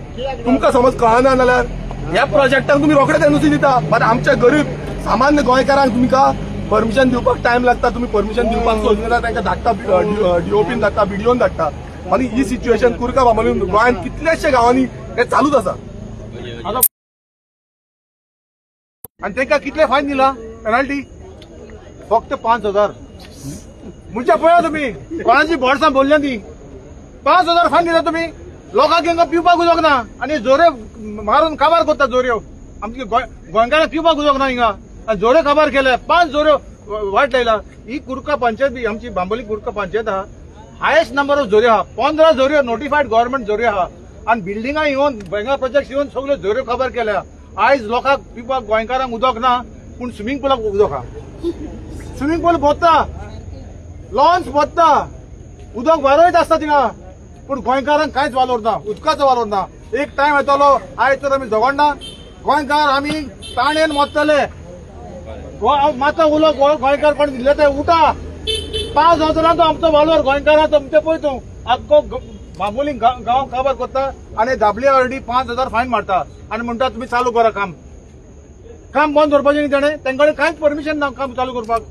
Speaker 1: तुमकां समज कळना जाल्यार ह्या प्रोजेक्टाक तुमी रोखडेच एनओसी दिता. बट आमच्या गरीब सामान्य गोंयकारांक तुमकां परमिशन दिवपाक टायम लागता. तुम्ही परमिशन दिवपाक सोदना तांकां धाडटा डीओपीन धाडटा बीडीओन धाडटा. आनी ही सिच्युएशन कुरका बांबोलीन गोंयांत कितलेशे गांवांनी हे चालूच आसा.
Speaker 11: आनी तांकां कितले फायन दिला पेनल्टी फक्त 5,000. म्हणजे पळया तुमी कोणाची बोर्डसां बोलल्या ती 5,000 फायन दिला तुमी. लोकांक हांगा पिवपाक उदक ना आनी जोरे मारून काबार करता. जोऱ्यो आमचे गोंयकारांक पिवपाक उदक ना हिंगा जोरे काबार केले. 5 जोऱ्यो वाट लायला. ही कुरका पंचायत आमची बांबोली कुरका पंचायत आहा हायेस्ट नंबर ऑफ जोऱ्यो आहा. 15 जोऱ्यो नोटिफायड गव्हर्नमेंट जोऱ्यो आहा. आनी बिल्डिंगां येवन बेंगा प्रोजेक्ट येवन सगळ्यो जोऱ्यो काबार केल्या. आयज लोकांक पिवपाक गोंयकारांक उदक ना पूण स्विमींग पुलाक उदक आहा. स्विमींग पूल भोंवता लॉन्स भोंवता उदक वारोयत आसता थिंगा पूण गोंयकारांक कांयच वालोर ना उदकाचो वालोर ना. एक टायम येतलो आयज तर आमी झगडना गोंयकार आमी ताणेन मोडटले. माता उलो गोंयकार कोण दिले ते उठा 5,000 आमचो वालोर गोंयकारांचो म्हणजे पळय तूं आख्खो बांबोली गांव काबार करता आनी दाबली ऑलरेडी 5,000 फायन मारता आनी म्हणटा तुमी चालू करा काम बंद करपाचें न्ही ताणें. तांचे कडेन कांयच परमिशन ना काम चालू करपाक.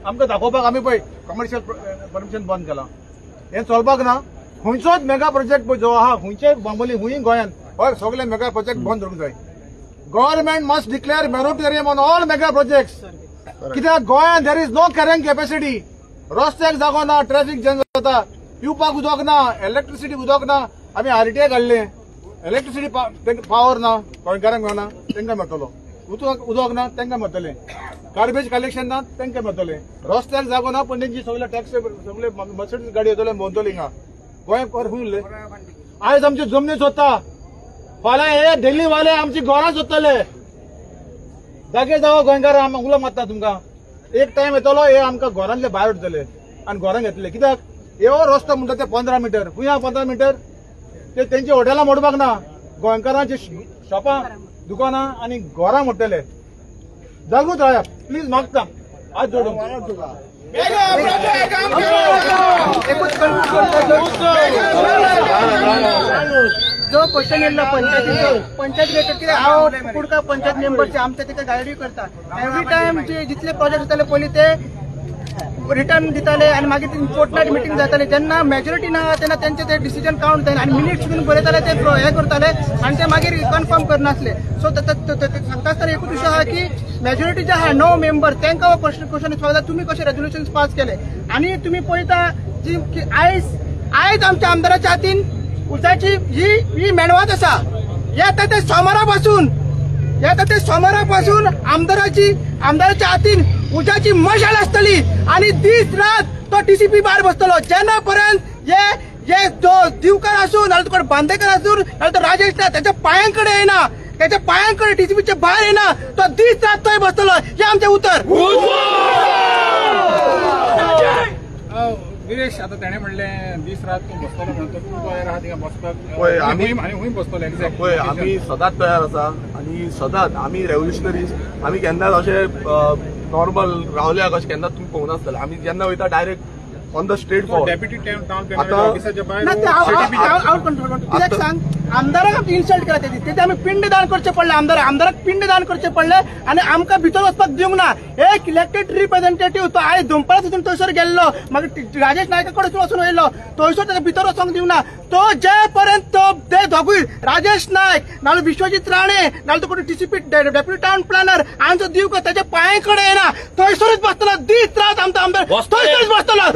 Speaker 11: आमकां दाखोवपाक आमी पळय कमर्शियल परमिशन बंद केलां. हें चलपाक ना. खंयचोच मेगा प्रोजेक्ट जो आहा खंयचे बांबोली खूंय गोंयांत हय सगळे मेगा प्रोजेक्ट बंद करूंक जाय. Government must declare moratorium on all mega projects. कित्याक गोंयांत there is no carrying capacity. रस्त्याक जागो ना ट्रॅफिक जॅम जाता पिवपाक उदक ना इलेक्ट्रिसिटी उदक ना. आमी आरटीआय काडले इलेक्ट्रिसिटी पावर ना गोंयकारांक मेळना तांकां मेळटलो. उदक ना तांकां मेळटलें. गार्बेज कलेक्शन ना तांकां मेळटलें. रस्त्याक जागो ना पण तेंची सगळे टॅक्स सगळे मर्सिडीज गाडी येतले भोंवतली हिंगा गोंय उरले. आयज आमची जमनी सोदता फाल्यां हे दिल्लीवाले आमची घरां सोदतले. जागे जावो गोंयकार उलो मारता तुमकां. एक टायम येतलो हे आमकां घरांतले भायर उरतले आनी घरांत घेतले. कित्याक ह्यो रस्तो म्हणटा ते 15 मिटर खुंय 15 मिटर ते तेंची हॉटेलां मोडपाक ना. गोंयकारांची शॉपां दुकानां आनी घरां मोडटले. जागूच राया प्लीज मागता हात जोडून.
Speaker 12: जो क्वेश्चन येयल्लो पंचायत रिलेटेड हांव कुडका पंचायत मेंबरचे आमचे तिका गायडी करता. एवरी टायम जे जितले प्रोजेक्ट जाताले पयलीं ते रिटर्न दिताले आनी मागीर फोर्टनायट मिटींग जाताली. जेन्ना मेजॉरिटी ना तेन्ना तेंचे ते डिसिजन काउंट जायना आनी मिनिट्स बीन बरयताले ते हे करताले आनी ते मागीर कन्फर्म करनासले. सो सांगता आसतना एकूच विशय आहा की मेजॉरिटी जे आहा 9 मेंबर तांकां क्वेश्चन विचारता तुमी कशे रेजोल्युशन पास केले. आनी तुमी पळयता जी आयज आमच्या आमदाराच्या हातीन उसाची ही मेणवात आसा. येता ते सोमारा पासून आमदाराच्या हातीन उसाची मशाल आसतली आनी दीस रात तो टीसीपी भायर बसतलो. जेन्ना पर्यंत हे जो दिवकर असू नाल्यार तुका बांदेकर असू नाल्यार तो राजेश ना त्याच्या पायांकडे येना, त्याच्या पायांकडे टीसीपीच्या बाहेर येना, तो दीस रात थंय बसतलो हे आमचे उतर.
Speaker 6: गिरीश आता त्याने म्हणले दीस रात तू बसतलो म्हणतो तू तयार आहात का बसपाक?
Speaker 1: पळय आमी
Speaker 6: बसतलो एक्झॅक्ट.
Speaker 1: पळय आमी सदांच तयार आसा आणि सदांच आमी रेव्होल्युशनरीज. आमी केन्नाच अशें नॉर्मल रावल्या कशें केन्नाच तुमी पळोवना आसतलें. आमी जेन्ना वयता direct on the straight for
Speaker 6: deputy town planner
Speaker 1: आता
Speaker 6: ऑफिसाच्या
Speaker 12: ना ते आउट कंट्रोल कित्याक सांग, आमदाराक आमची इन्सल्ट केला तेथे आम्ही पिंडदान करचे पडले. आमदाराक पिंडदान करचे पडले आणि आमकां भितर वचपाक दिवंक ना. एक इलेक्टेड रिप्रेझेंटेटिव्ह तो आयज दनपारां सुद्दां थंयसर गेल्लो, मागीर राजेश नायका कडेन वचून येयलो, थंयसर ताका भितर वचोंक दिवंक ना. तो जे पर्यंत ते दोगूय राजेश नायक नाल्यार विश्वजीत राणे नाल्यार तो टीसीपी डेप्युटी टाउन प्लॅनर आमचो दिवकर त्याच्या पांय कडेन येना थंयसरूच बसतलो. दीस रात आमचो आमदार थंयसरूच बसतलो.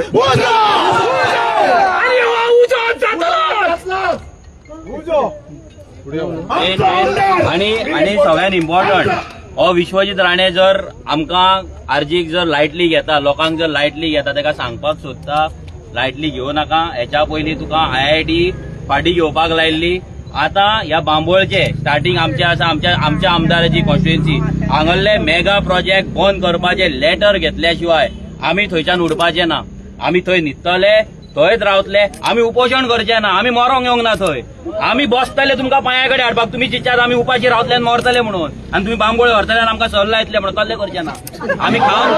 Speaker 7: आणि सगळ्यात इम्पॉर्टंट हो विश्वजीत राणे जर आमकां आरजीक जर लायटली घेता, लोकांक जर लायटली घेता, ताका सांगपाक सोदता लायटली घेवं नाका. हेच्या पयलीं तुका IIT फाटी घेवपाक लायल्ली. आता ह्या बांबोळचे स्टार्टिंग आमचे आसा आमच्या आमदाराची कॉन्स्टिट्युएन्सी हांगले मेगा प्रोजेक्ट बंद करपाचे लेटर घेतल्या शिवाय आमी थंयच्यान उडपाचे ना. आमी थंय न्हिदतले, थंयच रावतले, आमी उपोशण करचे ना, आमी मरोंक येवंक ना थंय. आमी बसतले तुमकां पांया कडेन हाडपाक. तुमी चिंतात आमी उपाशी रावतले आनी मरतले म्हणून आनी तुमी बांबोळ व्हरतले आनी आमकां सल्ला येतले म्हणून. तसले करचे ना. आमी खावन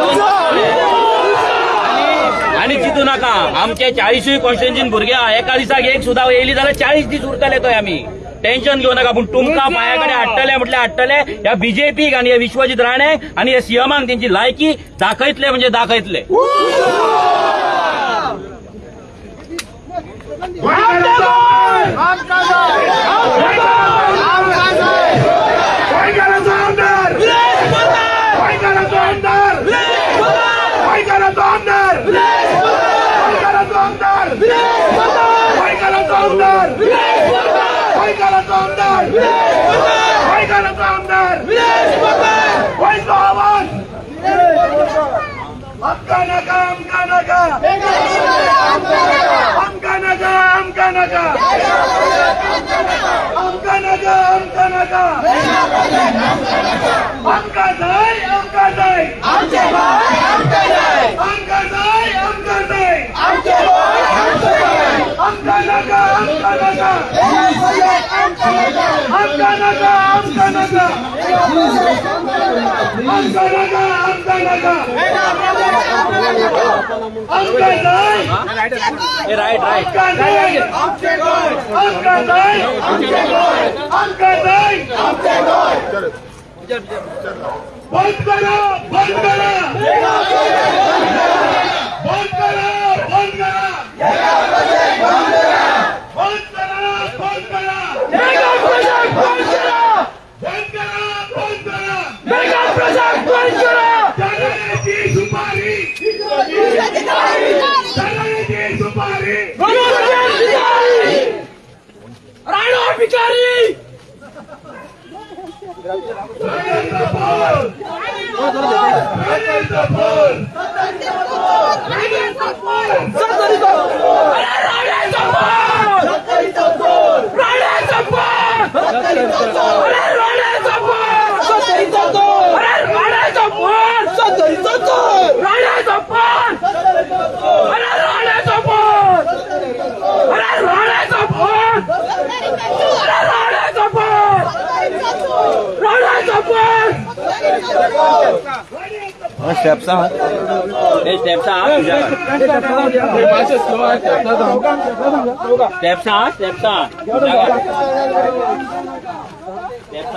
Speaker 7: आनी चिंतू नाका. आमचे 40 कॉन्स्टिट्युएन्सीन भुरगे एका दिसाक एक सुद्दां येयली जाल्यार 40 दीस उरतले थंय. आमी टेन्शन घेऊ नका. पूण तुमकां पांया कडेन हाडटले म्हटल्यार हाडटले. ह्या बीजेपीक आनी ह्या विश्वजीत राणे आनी ह्या सीएमाक तेंची लायकी दाखयतले म्हणजे दाखयतले.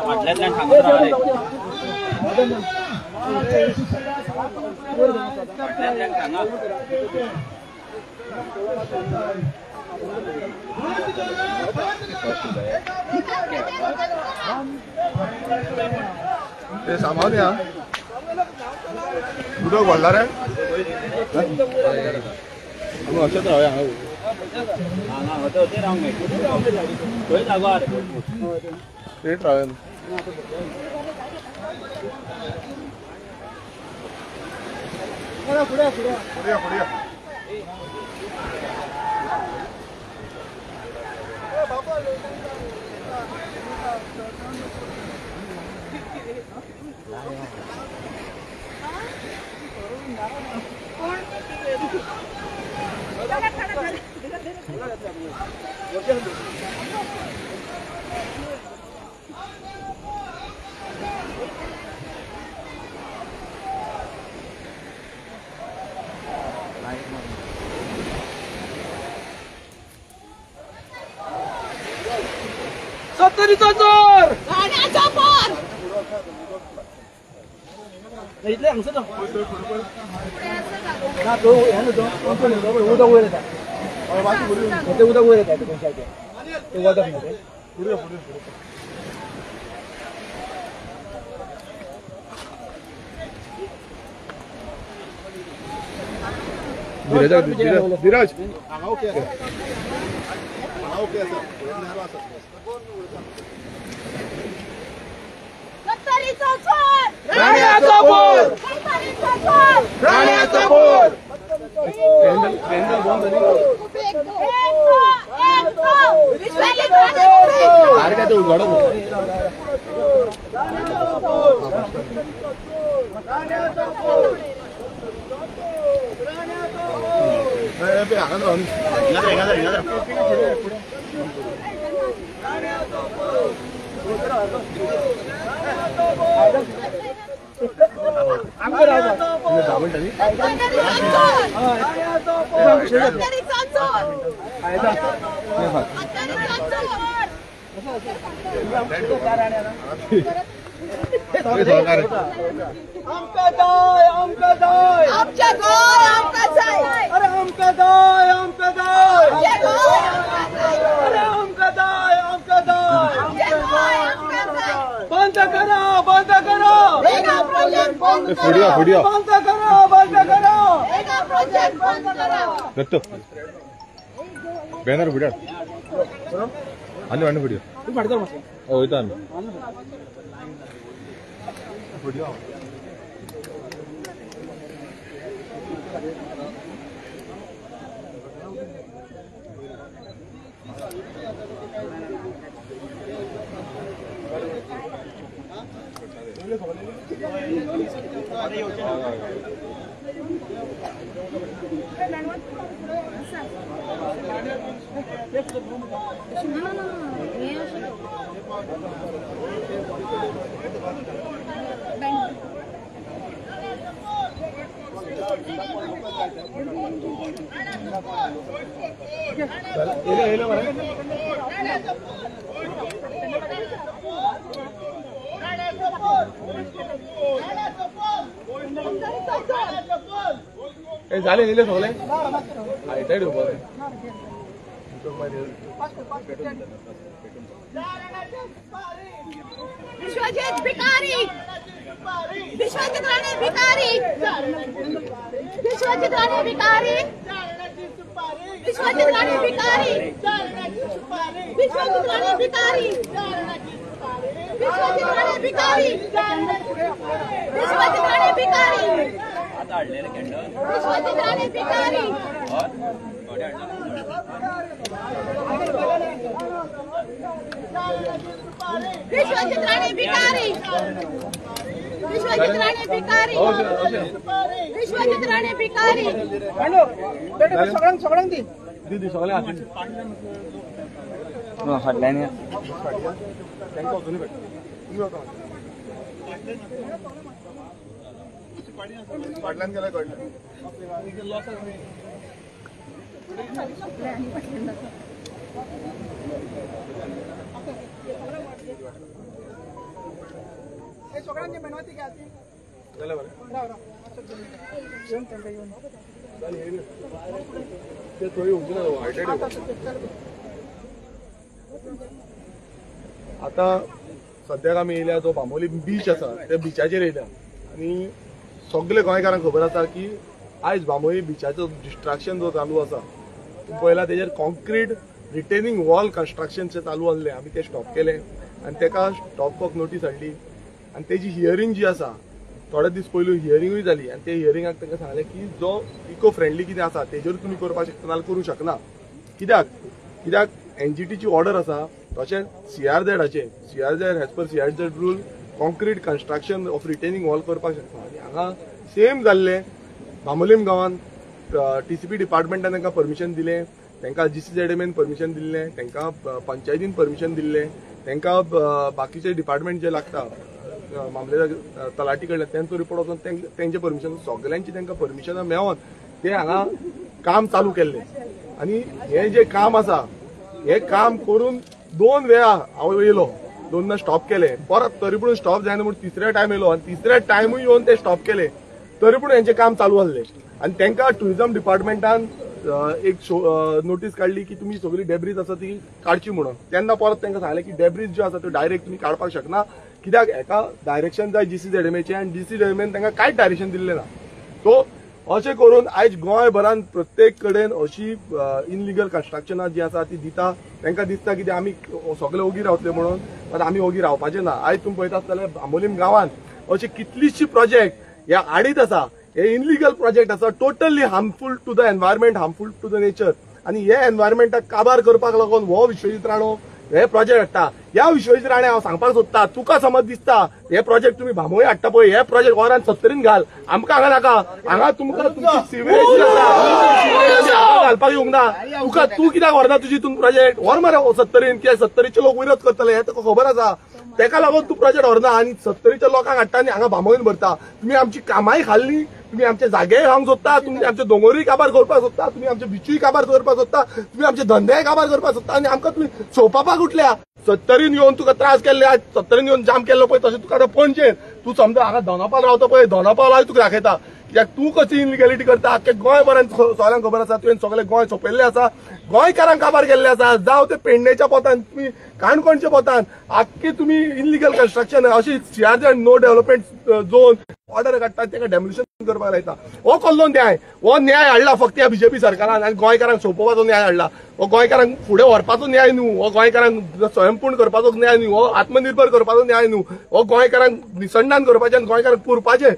Speaker 7: फाटल्यातल्यान सांगत रावले.
Speaker 1: ते सामान या उदक व्हडला रे. अशेंच रावया स्ट्रेट रावया. फुडें
Speaker 3: सत्तरीचा जोर
Speaker 12: इथले हंगसं ना तो उदा वर येतात ते उदा वर येतात ते वादक मध्ये पुढे
Speaker 1: धीरज
Speaker 3: राण्याचा बोल राण्याचा बोल बंद करा बंद करा
Speaker 1: दत्तो बॅनर फुड्या आणि वाढ फुड्या वयता आम्ही झाले निले सगळे
Speaker 8: विश्वजित भिकारी विश्वजित राणे भिकारी विश्वजित राणे भिकारी विश्वजित राणे भिकारी विश्वजित राणे भिकारी विश्वजित राणे भिकारी विश्वजित राणे भिकारी विश्वजित राणे भिकारी विश्वजित राणे भिकारी विश्वजित राणे भिकारी विश्वजित राणे भिकारी
Speaker 12: सगळ्यांक दी
Speaker 1: दीदी सगळे
Speaker 7: फाटल्यान
Speaker 1: फाटल्यान गेला कळलं
Speaker 12: सगळ्यांनी मेहनती घ्या
Speaker 1: आता सद्याक आमी येयल्या जो बांबोली बीच आसा त्या बिचाचेर येयल्या आनी सगळे गोंयकारांक खबर आसा की आयज बांबोली बिचाचो डिस्ट्रक्शन जो चालू आसा पयला तेजेर कॉन्क्रीट रिटेनिंग वॉल कन्स्ट्रक्शन चालू आसलें आमी ते स्टॉप केलें आनी तेका स्टॉप नोटीस हाडली आनी तेजी हियरींग जी आसा थोडे दीस पयलू हियरींगूय जाली आनी ते हियरिंगाक तांकां सांगलें की जो इको फ्रेंडली कितें आसा तेजेर तुमी करपाक शकता नाल्यार करूंक शकना कित्याक एनजीटीची ऑर्डर आसा तशेंच CRZचे CRZ as per CRZ rule concrete construction of retaining wall करपाक शकता. आनी हांगा सेम जाल्ले बांबोलीम गांवांत TCP डिपार्टमेंटान तांकां परमिशन दिलें, तांकां GCZMAन परमिशन दिल्लें, तांकां पंचायतीन परमिशन दिल्लें, तांकां बाकीचे डिपार्टमेंट जे लागता मामलेदार तलाटी कडल्यान तेंचो रिपोर्ट वचून तेंचे परमिशन सगळ्यांची तांकां परमिशनां मेळोन ते हांगा काम चालू केल्लें. आनी हें जें काम आसा हें काम करून 2 वेळा हांव येयलो, 2दां स्टॉप केले, परत तरी पूण स्टॉप जायना म्हणून तिसऱ्या टायम येयलो आनी तिसऱ्या टायमूय येवन ते स्टॉप केले, तरी पूण हेंचें काम चालू आसलें. आनी तांकां टुरिझम डिपार्टमेंटान एक नोटीस काढली की तुम्ही सगळी डेब्रीज आसा ती काडची म्हणून. तेन्ना परत तांकां सांगलें की डेब्रीज ज्यो आसा त्यो डायरेक्ट तुम्ही काडपाक शकना, कित्याक हेका डायरेक्शन जाय GCZMAचें आनी GCZMAन तांकां कांयच डायरेक्शन दिल्लें ना. सो अशें करून आयज गोंयभरांत प्रत्येक कडेन अशी इनलिगल कन्स्ट्रक्शनां जी आसा ती दिता. तांकां दिसता की आमी सगळे ओगी रावतले म्हणून, पण आमी ओगी रावपाचें ना. आयज तुमी पळयता जाल्यार बांबोलीम गांवांत अशी कितलीशीं प्रोजेक्ट ह्या आडीत आसा, हे इनलिगल प्रोजेक्ट आसा, totally harmful to the environment, harmful to the nature. आनी हे एनवायरमेंटाक काबार करपाक लागून हो विश्वजीत राणो हे प्रोजेक्ट हाडटा. ह्या विश्वजीत राणे हांव सांगपाक सोदता, तुका समज दिसता हे प्रोजेक्ट तुम्ही भामोय हाडटा पळय, हे प्रोजेक्ट वरान 70 घाल, आमकां हांगा नाका. हांगा तुमकां तुमची सिवेज घालपाक येवंक ना. तुका तूं कित्याक व्हरना तुजी तुम प्रोजेक्ट व्हर मरे 70, कित्याक 70चे लोक विरोध करतले हे तुका खबर आसा. तेका लागून तूं प्रोजेक्ट व्हरना आनी 70च्या लोकांक हाडटा आनी हांगा भामोयन भरता. तुम्ही आमची कामाय खाल्ली, तुम्ही आमचे जागे खावंक सोदता, तुम्ही आमचे दोंगरूय काबार करपाक सोदता, तुम्ही आमचे बिचूय काबार करपाक सोदता, तुम्ही आमचे धंदेय काबार करपाक सोदता आनी आमकां तुम्ही सोंपापाक उठल्या. 70 येवन तुका त्रास केल्ले, आज 70 येवन जाम केल्लो पळय, तशें तुका आतां पणजेन तूं समजा हांगा दोनापावल रावता पळय, दोनापावल तुका दाखयता. कित्याक तूं कशी इनलिगॅलिटी करता आख्खे गोंयभरांत सगळ्यांक खबर आसा. तुवें सगळे गोंय सोंपयल्लें आसा, गोंयकारांक काबार केल्ले आसा. जावं ते पेडणेच्या पोतान, तुम्ही काणकोणच्या पोतान आख्खी तुम्ही इनलिगल कन्स्ट्रक्शन अशी CRZ no development zone order काडटात, ताका डेमोलिशन करपाक लायता. हो कसलो न्याय? हो न्याय हाडला फक्त ह्या BJP सरकारान आनी गोंयकारांक सोंपोवपाचो न्याय हाडला. हो गोंयकारांक फुडें व्हरपाचो न्याय न्हू, हो गोंयकारांक स्वयंपूर्ण करपाचो न्याय न्हू, हो आत्मनिर्भर करपाचो न्याय न्हू, हो गोंयकारांक निसंडान करपाचें आनी गोंयकारांक पुरपाचें,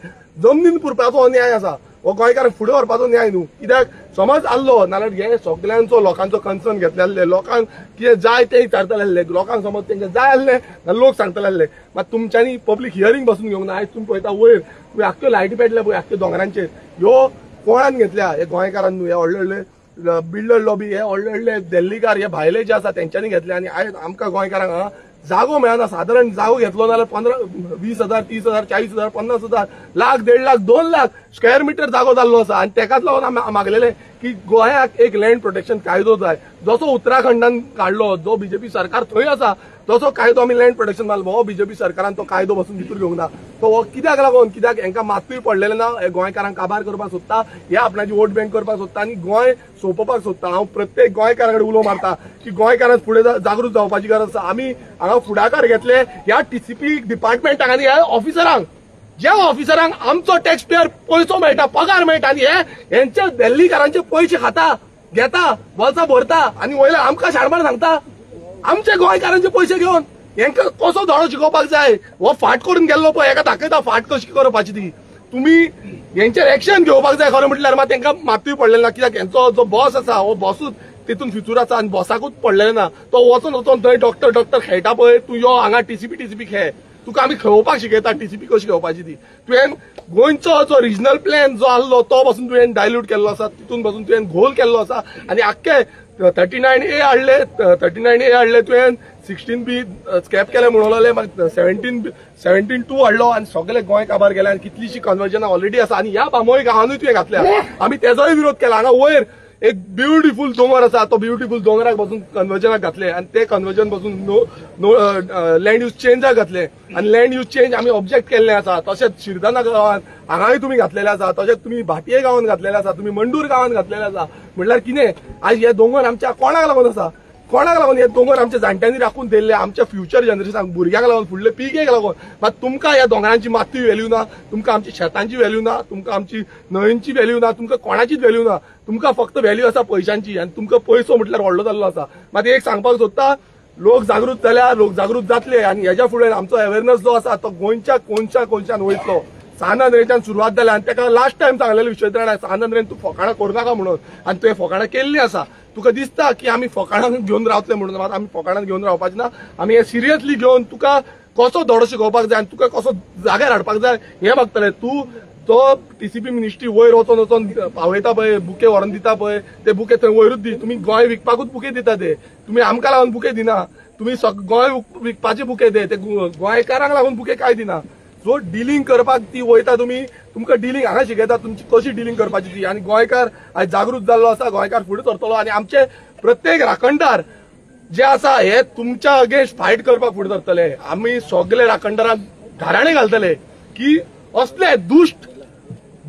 Speaker 1: जमनीन पुरपाचो हो न्याय आसा. हो गोंयकारांक फुडें व्हरपाचो न्याय न्हू. कित्याक समज आसलो नाल्यार हे सगळ्यांचो लोकांचो कन्सर्न घेतलेले, लोकांक कितें जाय तें विचारतले, लोकांक समज तेंचें जाय आसलें जाल्यार लोक सांगतले. मात तुमच्यांनी पब्लीक हियरींग बसून घेवंक ना. आयज तुमी पळयता वयर तुमी आख्ख्यो लायटी पेटल्या पळय आख्ख्या दोंगरांचेर, ह्यो कोणान घेतल्या? हे गोंयकारान न्हू. हे व्हडले बिल्डर लॉबी, हे व्हडले दिल्लीकार, हे भायले जे आसा तेंच्यांनी घेतल्या. आनी आयज आमकां गोंयकारांक हांगा जागो मेळना. साधारण जागो घेतलो जाल्यार 15-20,000, 30,000, 40,000, 50,000, लाख, 1.5 लाख, 2 लाख स्क्वेअर मिटर जागो जाल्लो आसा. आनी तेकाच लागून आमी मागलेले की गोंयाक एक लँड प्रोटेक्शन कायदो जाय, जसो उत्तराखंडान काडलो, जो BJP सरकार थंय आसा तसो कायदो आमी लँड प्रोटेक्शन मागलो. हो BJP सरकारान तो कायदो बसून भितर घेवंक ना. तो हो कित्याक लागून? कित्याक हांकां मातूय पडलेलें ना. हे गोंयकारांक काबार करपाक सोदता, हे आपणाची वोट बँक करपाक सोदता आनी गोंय सोंपोवपाक सोदता. हांव प्रत्येक गोंयकारा कडेन उलो मारता की गोंयकारांक फुडें जागृत जावपाची गरज आसा. आमी हांगा फुडाकार घेतले ह्या TCP डिपार्टमेंटाक आनी ह्या ऑफिसरांक, ज्या ऑफिसरांक आमचो टॅक्स पेयर पयसो मेळटा, पगार मेळटा आनी हेंचे दिल्लीकारांचे पयशे खाता, घेता, वर्सां भरता आनी वयल्यान आमकां शाणपण सांगता. आमचे गोंयकारांचे पयशे घेवन हेंकां कसो धडो शिकोवपाक जाय? हो फाट करून गेल्लो पळय, हेका दाखयता फाट कशी करपाची ती. तुम्ही हेंचेर एक्शन घेवपाक जाय खरें म्हटल्यार. मात तेंकां मातूय पडलेलें ना, कित्याक हेंचो जो बॉस आसा हो बॉसूच तितून फिचूर आसा आनी बॉसाकूच पडलेलें ना. तो वचून थंय डॉक्टर खेळटा पळय, तूं यो हांगा TCP खेळ, तुका आमी खेळोवपाक शिकयता TCP कशी खेळपाची ती. तुवें गोंयचो जो रिजनल प्लॅन जो आसलो तो बसून तुवें डायल्यूट केल्लो आसा, तितून बसून तुवें घोल केल्लो आसा आनी आख्खे 39A हाडले तुवें, 16B स्कॅप केले म्हणून लागले, मागीर 17-2 हाडलो आनी सगळे गोंय काबार गेले आनी कितलीशीं कन्वर्जनां ऑलरेडी आसा. आनी ह्या बामोय गांवांनूय तुवें घातल्या. आमी तेजोय विरोध केला. हांगा वयर एक ब्युटिफूल दोंगर आसा, तो ब्युटिफूल दोंगराक बसून कन्वर्जनाक घातले आनी ते कन्वर्जन बसून लँड यूज चेंजाक घातले आनी लँड यूज चेंज आमी ऑब्जेक्ट केल्ले आसा. तशेंच शिरदाना गांवांत हांगाय तुमी घातलेले आसा, तशेंच तुमी भाटये गांवांत घातलेले आसा, तुमी मंडूर गांवांत घातलेले आसा. म्हटल्यार कितें? आयज हे दोंगर आमच्या कोणाक लागून आसा? कोणाक लागून हे दोंगर आमच्या जाणट्यांनी राखून दवरले? आमच्या फ्युचर जनरेशनाक, भुरग्यांक लागून, फुडले पिळगेक लागून. मात तुमकां ह्या दोंगरांची मातूय व्हॅल्यू ना, तुमकां आमच्या शेतांची व्हॅल्यू ना, तुमकां आमची न्हंयची व्हॅल्यू ना, तुमकां कोणाचीच व्हॅल्यू ना. तुमकां फक्त व्हॅल्यू आसा पयशांची आनी तुमकां पयसो म्हटल्यार व्हडलो जाल्लो आसा. मात एक सांगपाक सोदता, लोक जागृत जाल्या, लोक जागृत जातले आनी हेच्या फुडें आमचो अवेरनेस जो आसा तो गोंयच्या कोणच्यान वयतलो. सानंद्रेच्यान सुरवात जाल्या आनी ताका लास्ट टायम सांगलेलें विशयत्राण सानंद्रेन तूं फकाणां करनाका म्हणून, आनी तुवें फकाणां केल्लीं आसा. तुका दिसता की आमी फकाणां घेवन रावतले म्हणून, मात आमी फकाणां घेवन रावपाचें ना. आमी हे सिरियसली घेवन तुका कसो धडो शिकोवपाक जाय आनी तुका कसो जाग्यार हाडपाक जाय हे बघतले. तू तो टीसीपी मिनिस्ट्री वयर वचून वचून पावयता पळय, बुके व्हरून दिता पळय, ते बुके थंय वयरूच दी. तुम्ही गोंय विकपाकूच बुके दिता ते, तुम्ही आमकां लागून बुके दिना. तुम्ही गोंय विकपाचे बुके दे, ते गोंयकारांक लागून बुके काय दिना. सो डिलिंग करपाक ती वयता तुमी, तुमकां डिलिंग हांगा शिकयता तुमची कशी डिलिंग करपाची ती. आनी गोंयकार आयज जागृत जाल्लो आसा, गोंयकार फुडें सरतलो आनी आमचे प्रत्येक राखणदार जे आसा हे तुमच्या अगेन्स्ट फायट करपाक फुडें सरतले. आमी सगळे राखणदारांक घाराणे घालतले की असले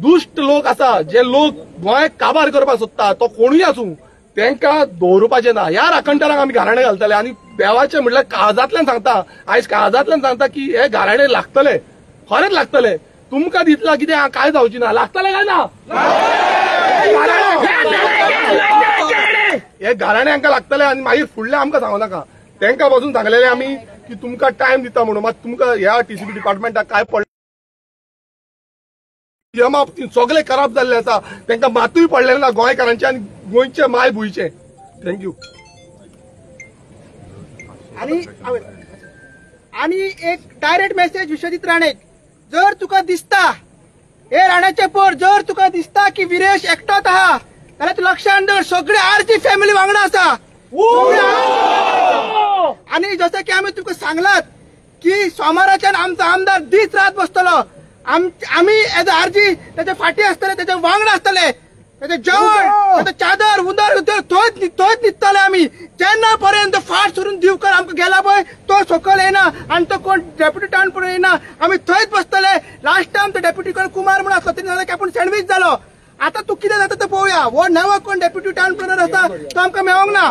Speaker 1: दुष्ट लोक आसा जे लोक गोंय काबार करपाक सोदता, तो कोणूय आसूं, तांकां दवरुपाचें ना. ह्या राखणदारांक आमी घाराणे घालतले आनी देवाचें म्हणल्यार काळजांतल्यान सांगता, आयज काळजांतल्यान सांगता की हे घाराणे लागतले, खरेंच लागतले. तुमकां दिसला कितें काय जावची ना, लागतले काय ना? हे घाराणे हांकां लागतले आनी मागीर फुडले आमकां सांगू नाका. तांकां बसून सांगलेले आमी की तुमकां टायम दिता म्हणून. मात तुमकां ह्या टीसीपी डिपार्टमेंटाक काय पडलें सगळे खराब जाल्ले आसा, तांकां मातूय पडलेले ना गोंयकारांचे आनी गोंयचे माय भुंयचे. थँक्यू.
Speaker 12: आणि एक डायरेक्ट मेसेज विश्वजित राणे, जर तुका दिसता हे राणाचे पोर, जर तुका दिसता की विरेश एकटोच आहा जाल्यार तूं लक्षात दवर सगळे आरची फॅमिली वांगडा आसा. आणि जसं की आम्ही तुका सांगलात की सोमाराच्यान आमचो आमदार दीस रात बसतलो. आम्ही एज अ आरजी त्याच्या फाटी असतले, त्याच्या वांगडा असतले, त्याचे जेवण, त्याचं चादर उदर थंयच न्हिदतले आम्ही. जेन्ना पर्यंत फाट सोडून दिवकर आमकां गेला पळय तो सकयल येना आनी तो कोण डेप्युटी टाउन प्लॅनर येना, आम्ही थंयच बसतले. लास्ट टाइम तो डेप्युटी कुमार म्हणून आसलो, तेणी की आपूण सँडवीच जालो. आता तू कितें जाता तो पळोवया. वो नवो कोण डेप्युटी टाउन प्लॅनर आसा तो आमकां मेळोंक ना,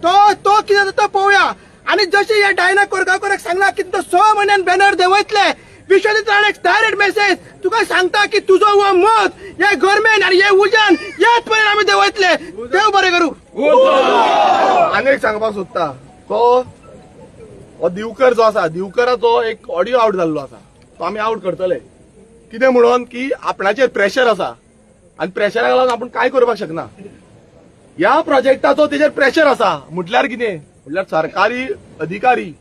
Speaker 12: तो कितें जाता तो पळोवया. आणि जशें हे डायना कोरगांवकाराक सांगला की तो 6 म्हयन्यान बॅनर देंवयतले. विश्वजित राणे डायरेक्ट मेसेज तुका सांगता की तुजो हो मत हे गव्हर्नमेंट आणि हे उजान याच पर्यंत आमी देंवयतले. देव बरें करूं.
Speaker 1: आनी एक सांगपाक सोदता, तो दिवकर जो आसा, दिवकराचो एक ऑडियो आउट जाल्लो आसा, तो आमी आउट करतले. कितें म्हणून की आपणाचेर प्रेशर आसा आनी प्रेशराक लागून आपूण काय करपाक शकना. ह्या प्रोजेक्टाचो तेजेर प्रेशर आसा म्हटल्यार कितें, म्हटल्यार सरकारी अधिकारी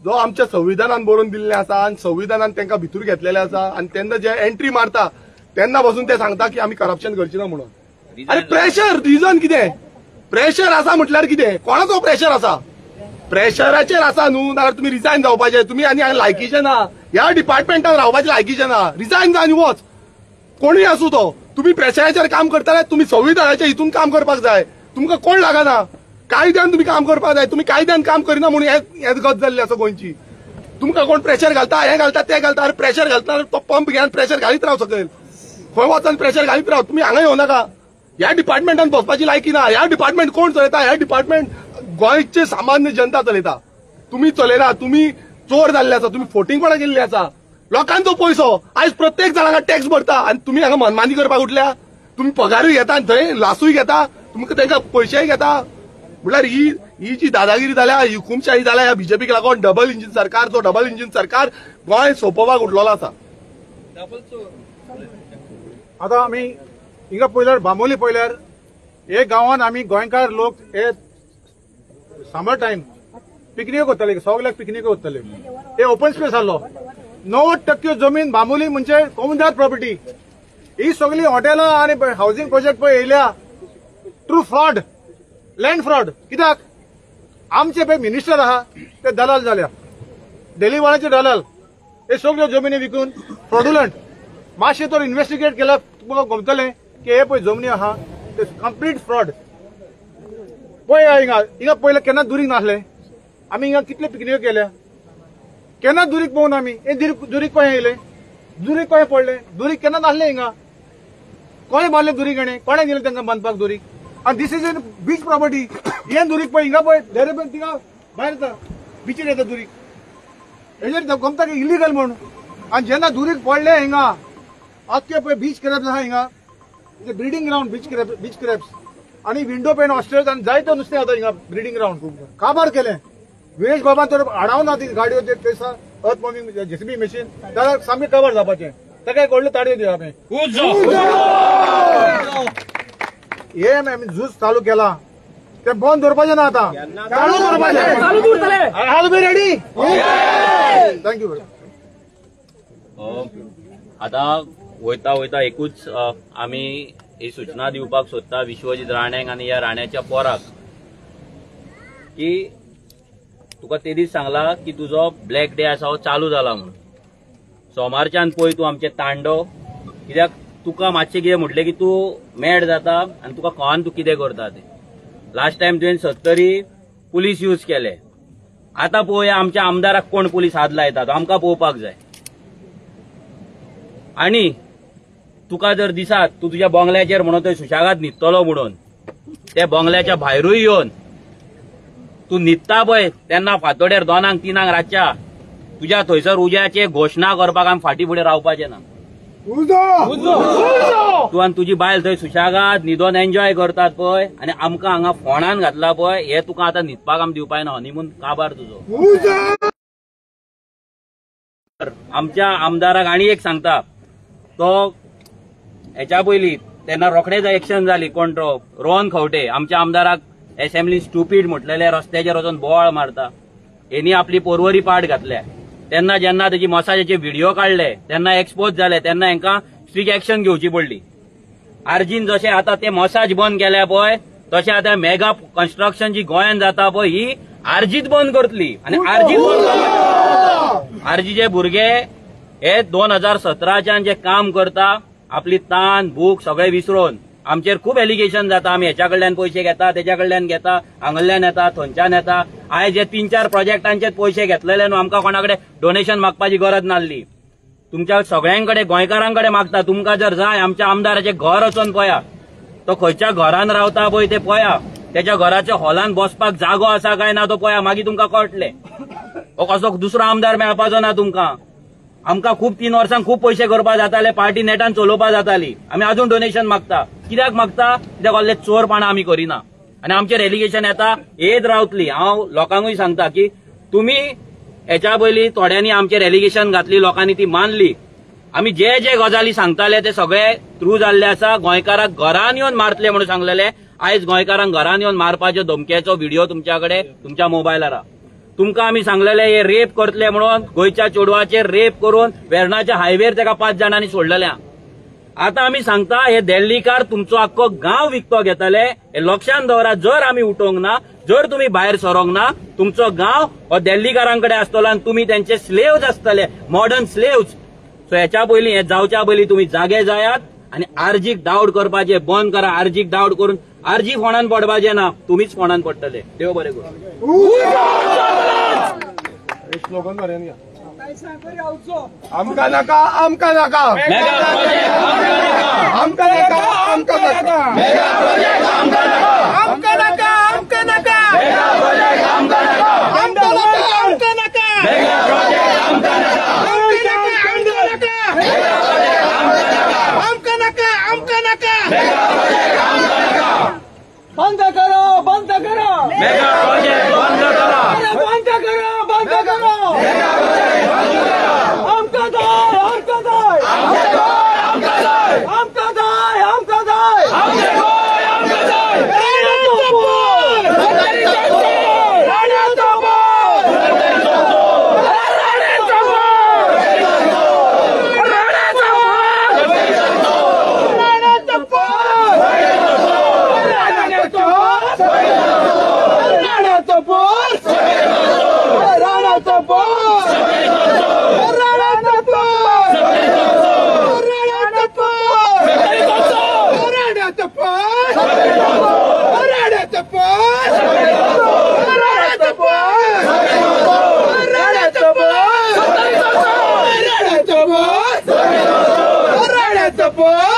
Speaker 1: जो आमच्या संविधानान बरोवन दिल्ले आसा आनी संविधानान तांकां भितूर घेतलेले आसा आनी तेन्ना जे एंट्री मारता तेन्ना पासून ते सांगता की आमी करप्शन करची ना म्हणून. अरे प्रेशर रिजन कितें? प्रेशर आसा म्हटल्यार कितें? कोणाचो प्रेशर आसा? प्रेशराचेर आसा न्हू, नाल्यार तुमी रिजायन जावपाचे. तुमी आनी हांगा लायकीचे ना, ह्या डिपार्टमेंटान रावपाचे लायकीचे ना. रिजायन जा आनी वच, कोणूय आसूं तो. तुम्ही प्रेशराचेर काम करताले, तुम्ही संविधानाच्या हितून काम करपाक जाय. तुमकां कोण लागना, कायद्यान तुम्ही काम करपाक जाय. तुम्ही कायद्यान काम करिना म्हणून हेच गत जाल्ली आसा गोंयची. तुमकां कोण प्रेशर घालता, हे घालता ते घालता. अरे प्रेशर घालता तो पंप घेवन प्रेशर घालीत राव सकयल, खंय वचून प्रेशर घालीत राव. तुम्ही हांगा येवं नाका. ह्या डिपार्टमेंटान बसपाची लायकी ना. ह्या डिपार्टमेंट कोण चलयता? ह्या डिपार्टमेंट गोंयचे सामान्य जनता चलयता. तुम्ही चलयना. तुम्ही चोर जाल्ले आसा, तुम्ही फोटिंग कोणा गेल्ले आसा. लोकांचो पयसो आयज प्रत्येक जाणांका टॅक्स भरता आनी तुम्ही हांगा मनमानी करपाक उठल्या. तुम्ही पगारूय घेता आनी थंय लासूय घेता, तुमकां तांकां पयशेय घेता. म्हटल्यार ही जी दादागिरी जाल्या, ही हुकुमशाही जाल्या ह्या बीजेपीक लागून. डबल इंजिन सरकार, जो डबल इंजिन सरकार गोंय सोंपोवपाक उठलेलो आसा.
Speaker 11: आता आमी हिंगा पळयल्यार बांबोली पळयल्यार हे गांवांत आमी गोंयकार लोक हे समर टायम पिकनीक वतले, सगळ्याक पिकनीक वतले. हे ओपन स्पेस आसलो. 90% जमीन बांबोली म्हणजे कॉमनजात प्रॉपर्टी. ही सगळी हॉटेलां आनी हाऊसिंग प्रोजेक्ट पळय येयल्या ट्रू फ्रॉड, लँड फ्रॉड. कित्याक आमचे पळय मिनिस्टर आहा ते दलाल जाल्या, डेलीवाळाचे दलाल. हे सगळ्यो जमिनी विकून फ्रॉडुलंट. मातशें तर इन्व्हेस्टिगेट केल्यार तुमकां गमतलें की हे पळय जमनी आहा ते कंप्लीट फ्रॉड. पळय हिंगा पयलें केन्ना दुरीक नासलें. आमी हिंगा कितले पिकनिको केल्या, केन्ना दुरीक पळोवन आमी. हे दुरीक पळय येयले, दुरीक पळय पडले. दुरीक केन्ना नासले हिंगा. कोणे बांदले दुरीक हेणे, कोणे दिले तांकां बांदपाक दुरीक. आनी दिस इज इन बीच प्रॉपर्टी. हे दुरीक पळय हिंगा पळय डेरेबन थिंगा भायर येता, बिचीर येता दुरीक. हेजेर गमता की इलिगल म्हणून. आनी जेन्ना दुरीक पडले हिंगा आख्खे पळय बीच क्रॅब्स आहा हिंगा, ब्रिडींग ग्राउंड बीच क्रॅब्स आनी विंडो पेन हॉस्टेल्स आनी जायतो नुस्तें आता हिंगा ब्रिडींग ग्राउंड. काबार केलें. विरेश बाबान तर हाडावना ती गाडयो थंयसर अर्थ मॉविंग जेसीबी मशीन, जाल्यार सामकें कवर जावपाचें. ताका व्हडल्यो ताडयो दिवप आमी. हे आमी झूज चालू केला, ते बंद दवरपाचें ना. आतां चालू दवरपाचें. R be ready. थँक्यू
Speaker 7: आता वयता वयता एकूच आमी ही सूचना दिवपाक सोदता विश्वजीत राणेंक आनी ह्या राण्याच्या पोराक की तुका ते दीस सांगला की तुजो ब्लॅक डे आसा हो चालू जाला म्हणून सोमारच्यान पळय तूं आमचे तांडव कित्याक तुका मातशें कितें म्हटलें की तूं मॅड जाता आनी तुका कळना तूं कितें करता तें लास्ट टायम तुवें 70 पुलीस यूज केले आतां पळोवया आमच्या आमदाराक कोण पुलीस हात लायता तो आमकां पळोवपाक जाय आनी तुका जर दिसात तूं तुज्या बंगल्याचेर म्हणून थंय सुशागाद न्हिदतलो म्हणून त्या बंगल्याच्या भायरूय येवन तूं न्हिदता पळय तेन्ना फातोड्यार 2-3 रातच्या तुज्या थंयसर उज्याचे घोशणा करपाक आमी फाटी फुडें रावपाचें ना तूं आनी तुजी बायल थंय सुशागाद न्हिदोन एन्जॉय करतात पळय आनी आमकां हांगा फोंडान घातला पळय हे तुका आतां न्हिदपाक आमी दिवपाय ना हनीमून काबार तुजो आमच्या आमदाराक आनी एक सांगता तो हेच्या पयलीं तेन्ना रोखडेच एक्शन जाली कोण तो रोहन खंवटे आमच्या आमदाराक असेंब्ली स्टुपीड म्हटलेले रस्त्याचेर वचून बोवाळ मारता हेनी आपली पोरवरी पाट घातल्या तेन्ना जेन्ना तेजी मसाजाचे व्हिडिओ काडले तेन्ना एक्सपोज जाले तेन्ना हांकां स्ट्रिक्ट एक्शन घेवची पडली आर्जीन जशें आतां ते मसाज बंद केल्या पळय तशें आतां मेगा कन्स्ट्रक्शन जी गोंयांत जाता पळय ही आर्जीत बंद करतली आनी आर्जीचे भुरगे हे 2017च्यान जे काम करता आपली तान भूक सगळे विसरून आमचेर खूब एलिगेशन जाता आमी हेच्या कडल्यान पयशे घेता तेच्या कडल्यान घेता हांगल्यान येता थंयच्यान येता आयज जे 3-4 प्रोजेक्टांचेच पयशे घेतलेले न्हू आमकां कोणा कडेन डोनेशन मागपाची गरज नासली तुमच्या सगळ्यांकडे गोंयकारांकडे मागता तुमकां जर जाय आमच्या आमदाराचें घर वचून पळया तो खंयच्या घरान रावता पळय ते पळया त्याच्या घराच्या हॉलान बसपाक जागो आसा काय ना तो पळया मागीर तुमकां कळटलें हो कसो दुसरो आमदार मेळपाचो ना तुमकां आमकां खूब 3 वर्सां खूब पयशे करपाक जाताले पार्टी नेटान चलोवपाक जाताली आमी आजून डोनेशन मागता कित्याक मागता कित्याक असले चोरपणां आमी करिना आनी आमचेर एलिगेशन येता येत रावतली हांव लोकांकूय सांगता की तुमी हेच्या पयलीं थोड्यांनी आमचेर एलिगेशन घातली लोकांनी ती मानली आमी जे जे गजाली सांगताले ते सगळे ट्रू जाल्ले आसा गोंयकाराक घरान येवन मारतले म्हणून सांगलेले आयज गोंयकारांक घरान येवन मारपाच्या धमकेचो व्हिडिओ तुमच्या कडेन तुमच्या मोबायलार तुमकां आमी सांगलेले हे रेप करतले म्हणून गोंयच्या चेडवाचेर रेप करून वेर्णाच्या हायवेर तेका 5 जाणांनी सोडलेल्या आतां आमी सांगता हे दिल्लीकार तुमचो आख्खो गांव विकतो घेतले हे लक्षांत दवरा जर आमी उठोवंक ना जर तुमी भायर सरोंक ना तुमचो गांव हो दिल्लीकारांकडे आसतलो आनी तुमी तेंचे स्लेव्ज आसतले मॉडर्न स्लेव्ज सो हेच्या पयलीं हे जावच्या पयलीं तुमी जागे जायात आनी आर्जीक डावट करपाचे बंद करा आर्जीक डावट करून आर्जी फोंडान पडपाचे ना तुमीच फोंडान पडटले देव बरें करूं
Speaker 11: स्लोगन मारया आमकां नाका आमकां नाका आमकां नाका आमकां नाका मेगा प्रोजेक्ट आमकां नाका आमकां नाका मेगा प्रोजेक्ट आमकां नाका आमकां नाका मेगा प्रोजेक्ट आमकां नाका आमकां नाका आमकां नाका मेगा प्रोजेक्ट आमकां नाका बंद करो मेगा प्रोजेक्ट बंद करो बंद करो मेगा प्रोजेक्ट बंद करो आमकां जाय आमकां जाय आमकां जाय आमकां जाय आमकां जाय आमकां जाय आमकां जाय राण्याचो बोल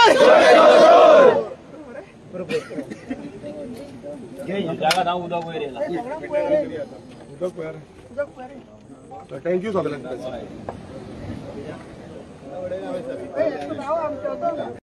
Speaker 11: थँक्यू सगळ्यांना